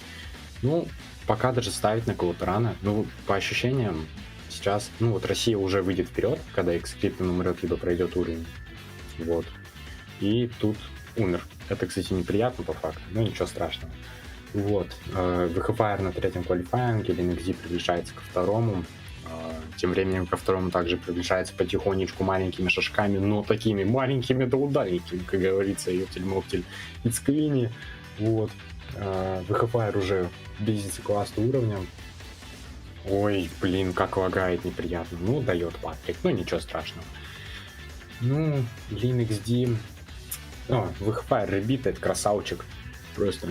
Ну, пока даже ставить на кого-то рано. Ну, по ощущениям, сейчас... Ну, вот Россия уже выйдет вперед, когда Экскрипт умрет, либо пройдет уровень. Вот. И тут умер. Это, кстати, неприятно по факту, но ничего страшного. Вот. ВХФР на третьем квалифайнге, LNXD приближается ко второму. Тем временем ко второму также приближается потихонечку маленькими шажками, но такими маленькими да удаленькими, как говорится, ёптель-моптель Ицквини. Вот. ВХФР уже близится к ласту уровням. Ой, блин, как лагает неприятно. Ну, дает Патрик, ну ничего страшного. Ну, LNXD... ВХФР ребитает, красавчик. Просто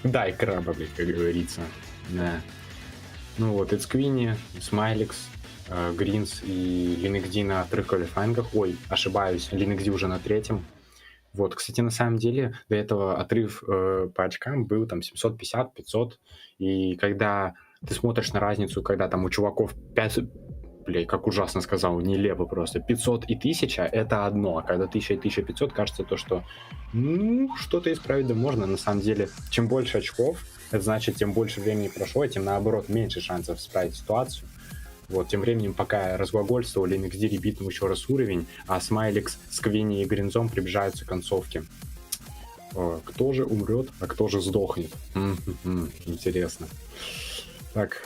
дай краба, блядь, как говорится. Да. Ну вот, Ицквини, Смайликс, Гринс и LNXD на вторых квалифайнгах. Ой, ошибаюсь, LNXD уже на третьем. Вот, кстати, на самом деле, до этого отрыв по очкам был там 750-500. И когда ты смотришь на разницу, когда там у чуваков 5... Блин, как ужасно сказал, нелепо просто. 500 и 1000 это одно, а когда 1000 и 1500 кажется то, что ну, что-то исправить да можно. На самом деле, чем больше очков, это значит, тем больше времени прошло, тем наоборот меньше шансов исправить ситуацию. Вот, тем временем, пока я разглагольствовал, LNXD ребитнул еще раз уровень, а Смайликс с Квинни и Гринзом приближаются к концовке. Кто же умрет, а кто же сдохнет? Интересно. Так.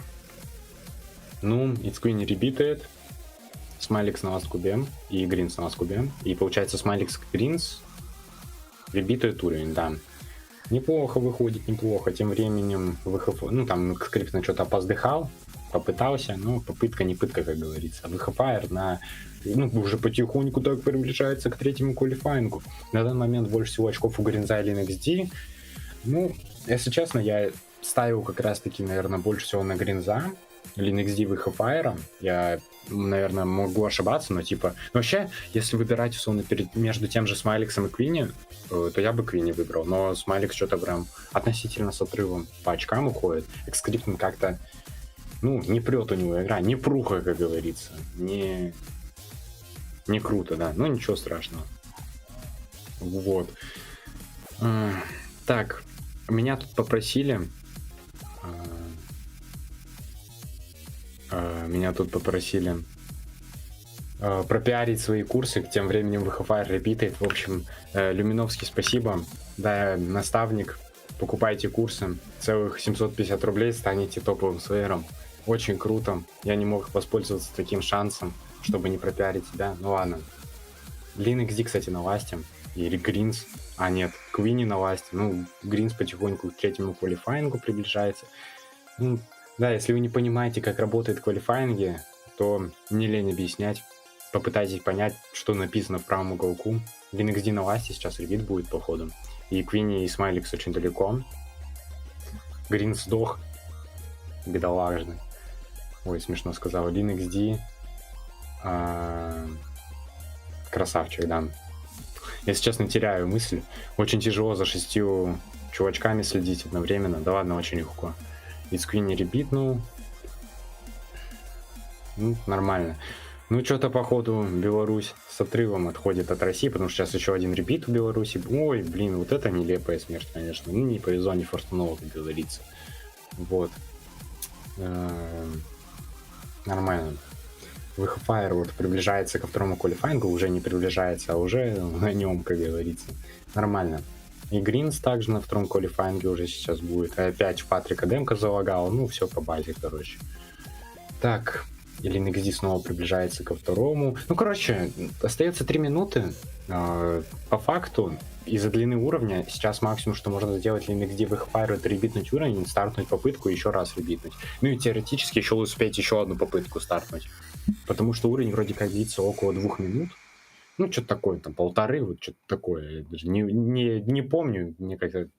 Ну, Ицквини ребитает. Смайликс на ласт кубе и Гринс на ласт кубе. И получается Смайликс Гринс ребитает уровень, да. Неплохо выходит, неплохо. Тем временем ну там скрипт на что-то опоздыхал, попытался, но попытка не пытка, как говорится. ВХФР уже потихоньку так приближается к третьему квалифайнгу. На данный момент больше всего очков у Гринза и LNXD. Ну, если честно, я ставил как раз-таки, наверное, больше всего на Гринза. LNXD ВХФР. Я, наверное, могу ошибаться, но типа... Но вообще, если выбирать, условно, между тем же Смайликсом и Квинни, то я бы Квинни выбрал. Но Смайликс что-то прям относительно с отрывом по очкам уходит. Экскриптом как-то, ну, не прет у него игра, не пруха, как говорится. Не круто, да. Но ничего страшного. Вот. Так, меня тут попросили... пропиарить свои курсы, тем временем ВХФР репитает. В общем, Люминовский, спасибо. Да, наставник, покупайте курсы. Целых 750 рублей, станете топовым слеером. Очень круто. Я не мог воспользоваться таким шансом, чтобы не пропиарить себя. Ну ладно. LNXD, кстати, на ласте. Или Гринс. А нет, Квинни на ласте. Ну, Гринс потихоньку к третьему квалифайнгу приближается. Ну, да, если вы не понимаете, как работают квалифайнги, то не лень объяснять. Попытайтесь понять, что написано в правом уголку. LNXD на ласте сейчас ребит будет, походу. И Квинни и Смайликс очень далеко. Грин сдох. Бедолажный. Ой, смешно сказал. LNXD. Красавчик, да. Если честно, теряю мысль. Очень тяжело за 6 чувачками следить одновременно. Да ладно, очень легко. Ицквини ребитнул. Ну, нормально. Ну, что-то, походу, Беларусь с отрывом отходит от России, потому что сейчас еще один ребит у Беларуси. Ой, блин, вот это нелепая смерть, конечно. Ну, не повезло, не фортуново, как говорится. Вот. Нормально. VHFire вот приближается ко второму квалифайнгу, уже не приближается, а уже на нем, как говорится. Нормально. И Гринс также на втором квалифайнге уже сейчас будет. И опять в Патрика демка залагал. Ну, все по базе, короче. Так, или NXD снова приближается ко второму. Ну, короче, остается 3 минуты. По факту, из-за длины уровня, сейчас максимум, что можно сделать для NXD VHFire, это ребитнуть уровень, стартнуть попытку и еще раз ребитнуть. Ну и теоретически еще успеть еще одну попытку стартнуть. Потому что уровень вроде как длится около 2 минут. Ну, что-то такое, там, 1,5, вот что-то такое. Я даже не помню, мне как-то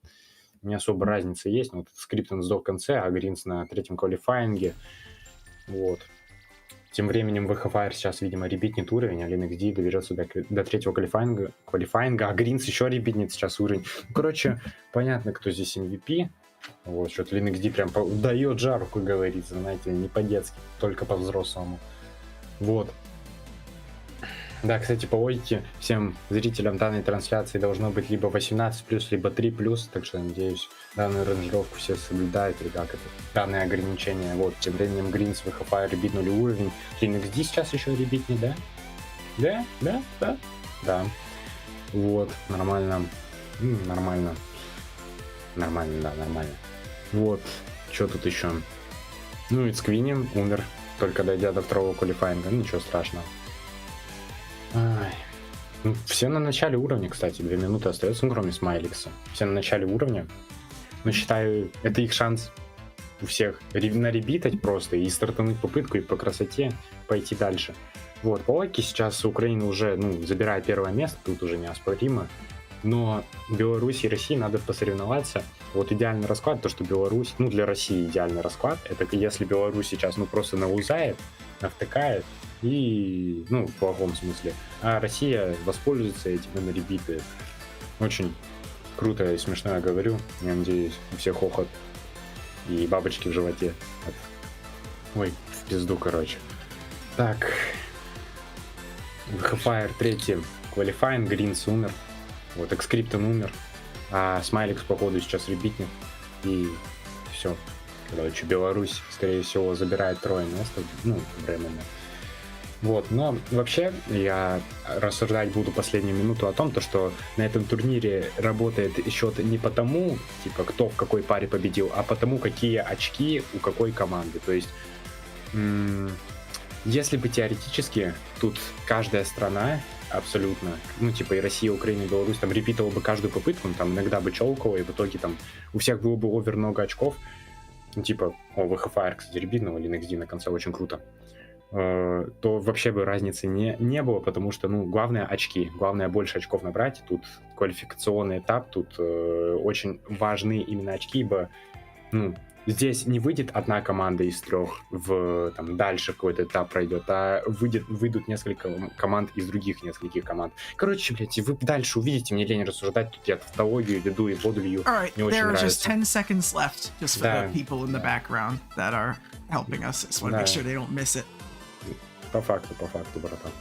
не особо разница есть. Но вот Скриптон сдох в конце, а Гринс на третьем квалифайнге. Вот. Тем временем VHFire сейчас, видимо, ребитнет уровень, а NXD доберется до третьего квалифайнга, а Гринс еще ребитнет сейчас уровень. Ну, короче, понятно, кто здесь MVP. Вот, что-то NXD прям дает жару, как говорится, знаете, не по-детски, только по-взрослому. Вот. Да, кстати, по логике всем зрителям данной трансляции должно быть либо 18+, либо 3+, так что, надеюсь, данную ранжировку все соблюдают, или как это, данные ограничения. Вот, тем временем Гринс VHFire ребитнули уровень. NXD сейчас еще ребитнет, да? Да. Вот, нормально. Нормально. Вот, что тут еще? Ну, и Сквини умер, только дойдя до второго квалифайнга, ничего страшного. Ай. Ну, все на начале уровня, кстати, 2 минуты остается, ну, кроме Смайликса. Все на начале уровня. Но считаю, это их шанс у всех наребитать просто и стартануть попытку, и по красоте пойти дальше. Вот, по логике сейчас Украина уже, забирает первое место, тут уже неоспоримо. Но Беларуси и России надо посоревноваться. Вот идеальный расклад, то, что Беларусь, для России идеальный расклад, это если Беларусь сейчас, просто наузает, навтыкает, и, в плохом смысле. А Россия воспользуется этим и наребитает. Очень круто и смешно я говорю. Я надеюсь, у всех хохот и бабочки в животе. Ой, в пизду, короче. Так. VHFire третий квалифайн, Гринс умер. Вот, Экскриптон умер. А Смайликс, походу, сейчас ребитнет. И все. Короче, Беларусь, скорее всего, забирает 3 место. Временно. Вот, но вообще я рассуждать буду последнюю минуту о том, что на этом турнире работает счет не потому, кто в какой паре победил, а потому, какие очки у какой команды. То есть, если бы теоретически тут каждая страна абсолютно, и Россия, Украина, и Беларусь там репитывала бы каждую попытку, там иногда бы челкала, и в итоге там у всех было бы овер много очков. VHFire, кстати, ребитнул, или NXD на конце очень круто. То вообще бы разницы не было, потому что, главное очки, главное больше очков набрать, тут квалификационный этап, тут очень важны именно очки, ибо, здесь не выйдет одна команда из 3 дальше какой-то этап пройдет, а выйдут несколько команд из других нескольких команд. Короче, блядь, вы дальше увидите, мне лень рассуждать, тут я тавтологию веду и воду лью. Мне очень нравится. There are just 10 seconds left, just for the people in the background that are helping us. I just want to make sure they don't miss it. По факту, братан.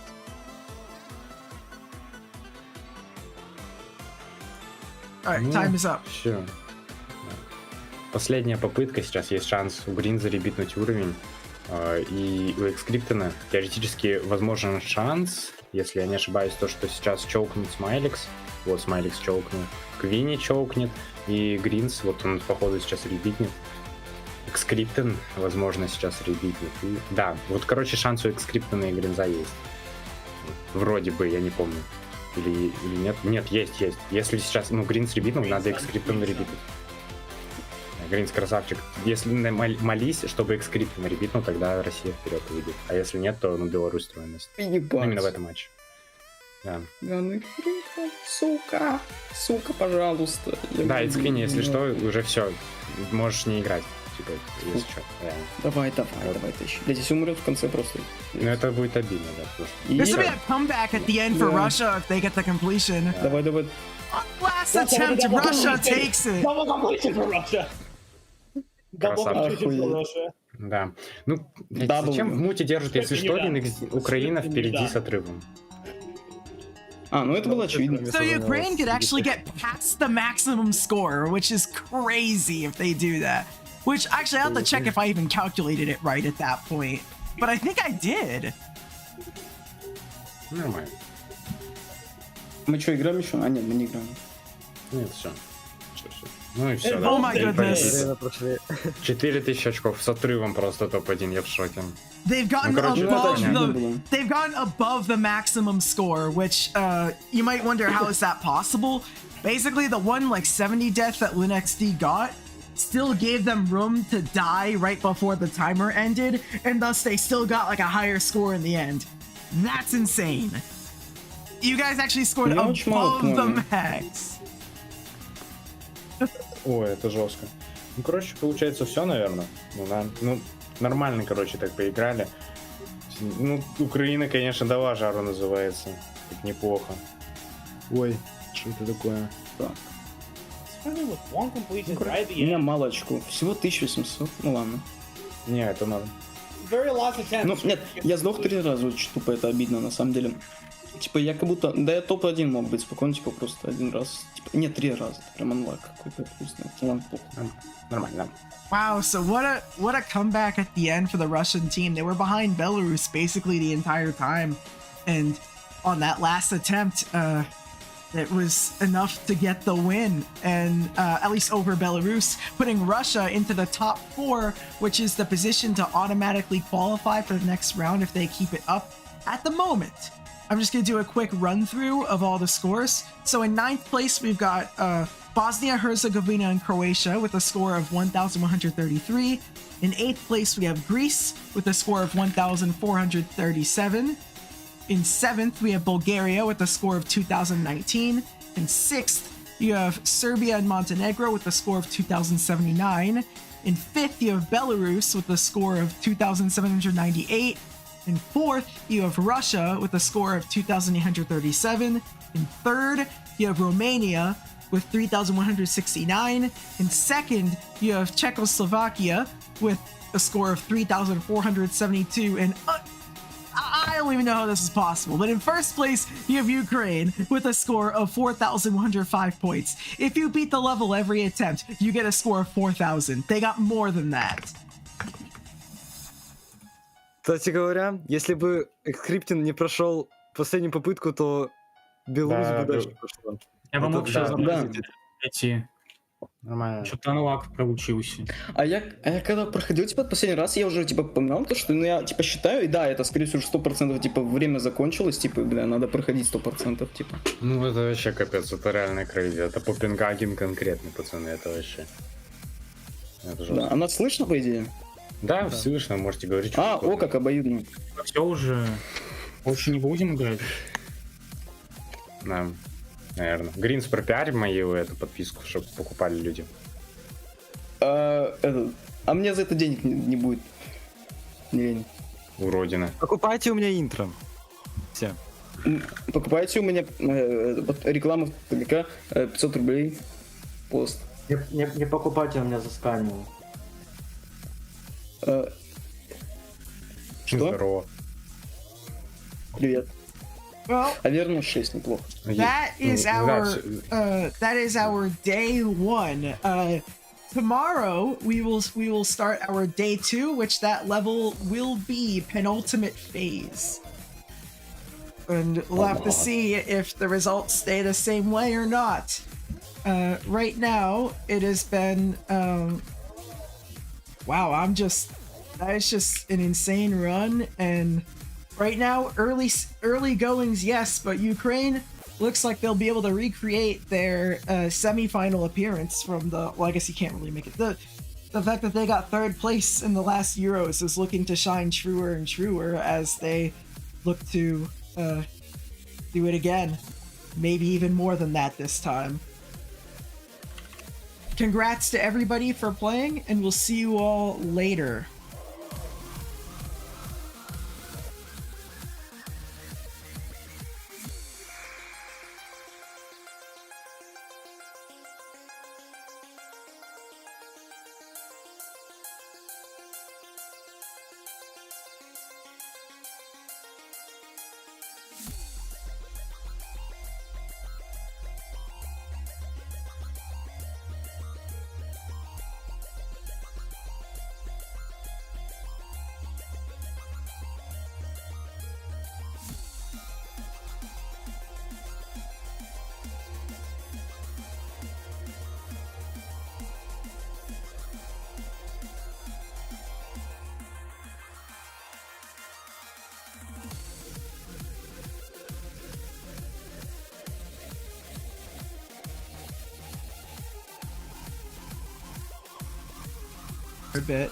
Alright, time is up. Все. Последняя попытка, сейчас есть шанс у Гринза ребитнуть уровень. И у Экскриптона теоретически возможен шанс, если я не ошибаюсь, то, что сейчас челкнет Смайликс. Вот Смайликс челкнул. Квини челкнет. И Гринз, вот он, походу, сейчас ребитнет. Экскриптон, возможно, сейчас ребитнет. Да, вот, короче, шанс у Экскриптона и Гринза есть. Вроде бы, я не помню. Или нет? Нет, есть. Если сейчас, Гринз ребитнул, надо Экскриптон ребитнуть. Гринз красавчик. Если молись, чтобы Экскриптон ребитнул, тогда Россия вперед выйдет. А если нет, то Беларусь второе место. Именно в этом матче. Да. Сука, пожалуйста. Да, и скини, если что, уже все. Можешь не играть. Если что. Давай, тащи. Да здесь умрет в конце просто. Ну это будет обидно, да. This will be a comeback at the end for Russia if they get the completion. Давай. Last attempt, Russia takes it. Double completion for Russia. Да. Зачем в муте держат, если что, Украина впереди с отрывом? Это было очевидно. So Ukraine could actually get past the maximum score, which is crazy if they do that. Which actually I have to check if I even calculated it right at that point. but I think I did. Нормально. Мы что, играем еще? А, нет, мы не играем. Нет, все. Ну и все, Oh my goodness. Время прошли. 4000 очков с отрывом просто топ-1, я в шоке. They've gotten короче, above понятно the было. they've gotten above the maximum score, which you might wonder how is that possible. Basically, the one like 70 death that LinXD got still gave them room to die right before the timer ended, and thus they still got like a higher score in the end. That's insane. You guys actually scored Я очень мало above the помню. max. Ой, это жестко. Ну, короче, получается все, наверное. Ну, нормально, короче, так поиграли. Ну, Украина, конечно, дала жару называется. Так неплохо. Ой, что это такое? Especially with one completion right at У the меня end. мало очков. Всего 1800. Ну ладно. Не, это надо. Very last attempt. Ну, нет, я сдох 3 раза, очень тупо, это обидно, на самом деле. Типа, я как будто... Да я топ-1 мог быть спокойно, типа, просто 1 раз. Типа, нет, 3 раза. Это прям анлак какой-то вкусный. Ладно, похуй. Нормально. Wow, so what a comeback at the end for the Russian team. They were behind Belarus basically the entire time, and on that last attempt, it was enough to get the win, and at least over Belarus, putting Russia into the top 4, which is the position to automatically qualify for the next round if they keep it up at the moment. I'm just going to do a quick run through of all the scores. So in 9th place, we've got Bosnia, Herzegovina, and Croatia with a score of 1,133. In 8th place, we have Greece with a score of 1,437. In 7th, we have Bulgaria with a score of 2019. In 6th, you have Serbia and Montenegro with a score of 2079. In 5th, you have Belarus with a score of 2,798. In 4th, you have Russia with a score of 2,837. In 3rd, you have Romania with 3,169. In 2nd, you have Czechoslovakia with a score of 3,472. And I don't even know how this is possible, but in 1st place, you have Ukraine with a score of 4,105 points. If you beat the level every attempt, you get a score of 4,000. They got more than that. Кстати говоря, если бы Скриптин не прошел последнюю попытку, то Беларусь Да, бы дальше пошла. Я бы Это мог еще да. заметить эти. Нормально. Что-то анлак получился. А я когда проходил, типа, последний раз, я уже, типа, понимал то, что, ну, я, типа, считаю, и да, это, скорее всего, 100%, типа, время закончилось, типа, бля, надо проходить 100%, типа. Ну, это вообще капец, это реально крейзи. Это Копенгаген конкретно, пацаны, это вообще... Это Да, жестко. а нас слышно, по идее? Да, слышно, можете говорить. что А, угодно. о, как обоюдно. Все уже. Больше не будем играть. Да, наверное. Гринс пропиарим мою эту подписку, чтобы покупали люди. А мне за это денег не будет. Не лень. Уродина. Покупайте у меня интро. Все. Покупайте у меня вот реклама в ТГК 500 рублей пост. Не покупайте, у меня засканил. Что? Здорово. Привет. Well, А верно 6, неплохо. that is Да, that is our day 1. Tomorrow we will start our day 2, which that level will be penultimate phase. And we'll have to see if the results stay the same way or not. Right now it has been wow, that is just an insane run, and right now early goings, yes, but Ukraine looks like they'll be able to recreate their semi-final appearance from the, well, I guess you can't really make it. The fact that they got 3rd place in the last Euros is looking to shine truer and truer as they look to do it again. Maybe even more than that this time. Congrats to everybody for playing, and we'll see you all later. a bit.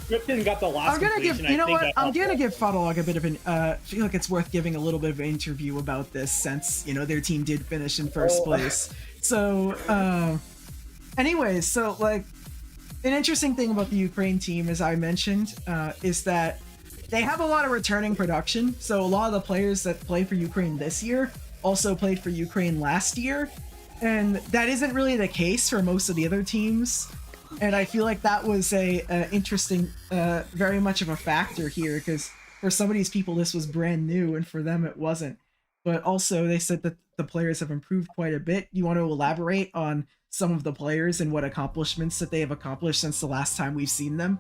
Krypton got the last I'm gonna give, completion, you know I think what? that I'm gonna helped. give Fuddlehog a bit of an. I feel like it's worth giving a little bit of an interview about this, since their team did finish in first place. So, anyways, so like, an interesting thing about the Ukraine team, as I mentioned, is that they have a lot of returning production. So a lot of the players that play for Ukraine this year also played for Ukraine last year, and that isn't really the case for most of the other teams. And I feel like that was a interesting, very much of a factor here, because for some of these people this was brand new, and for them it wasn't. But also they said that the players have improved quite a bit. You want to elaborate on some of the players and what accomplishments that they have accomplished since the last time we've seen them?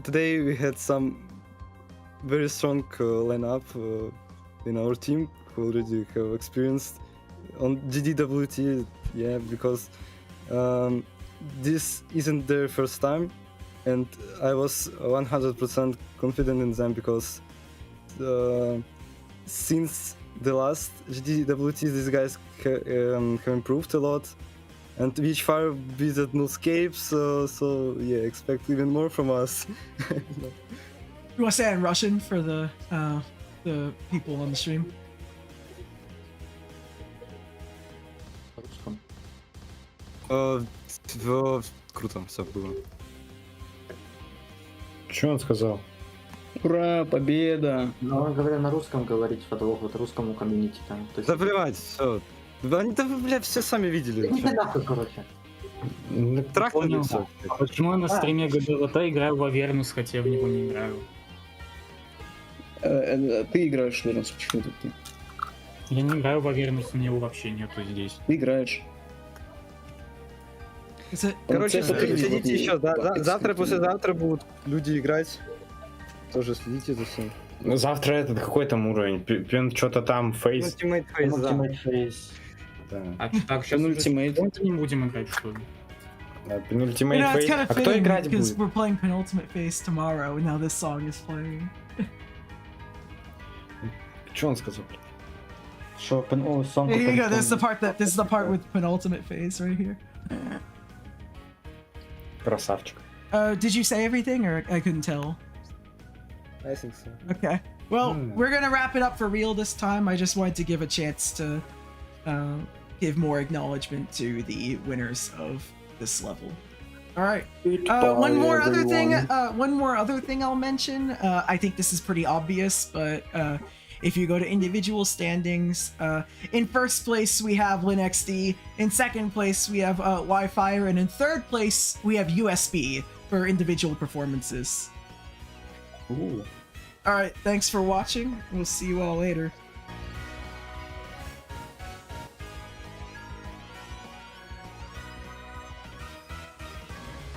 Today we had some very strong lineup in our team who already have experienced on GDWT, because this isn't their first time, and I was 100% confident in them, because since the last GDWT these guys have improved a lot, and each fire visit no escapes, so expect even more from us. You want to say it in Russian for the people on the stream? Круто, все было. Что он сказал? Ура, победа! Но он говорил на русском говорить, Фадлог, вот русскому комьюнити там. То есть... Да плевать, все. Они, все сами видели. Не нахуй, короче. Трактор Понял. все. А почему я на стриме GDWT играю в Авернус, хотя я в него не играю? Ты играешь, Вернус, почему ты? Я не играю в Авернус, у меня его вообще нету здесь. Ты играешь. Короче, следите еще. Завтра, Завтра, послезавтра будут люди играть. Тоже следите за всем. Ну, завтра этот какой там уровень? Что-то там фейс. Ultimate Phase, да. Ultimate Phase. Да. А так, сейчас Penultimate. не будем играть, что ли? Да, Penultimate It's Phase. kind А of кто fitting играть because будет? we're playing Penultimate Phase tomorrow, and now this song is playing. Что он сказал? Что, song Here you go. This is the part with Penultimate Phase right here. Красавчик. Did you say everything, or I couldn't tell? I think so. Okay. Well, we're gonna wrap it up for real this time. I just wanted to give a chance to give more acknowledgement to the winners of this level. All right. One more other thing I'll mention. I think this is pretty obvious, but if you go to individual standings, in first place we have LinXD, in second place we have Wi-Fi, and in third place we have USB for individual performances. Ooh. All right, thanks for watching. We'll see you all later.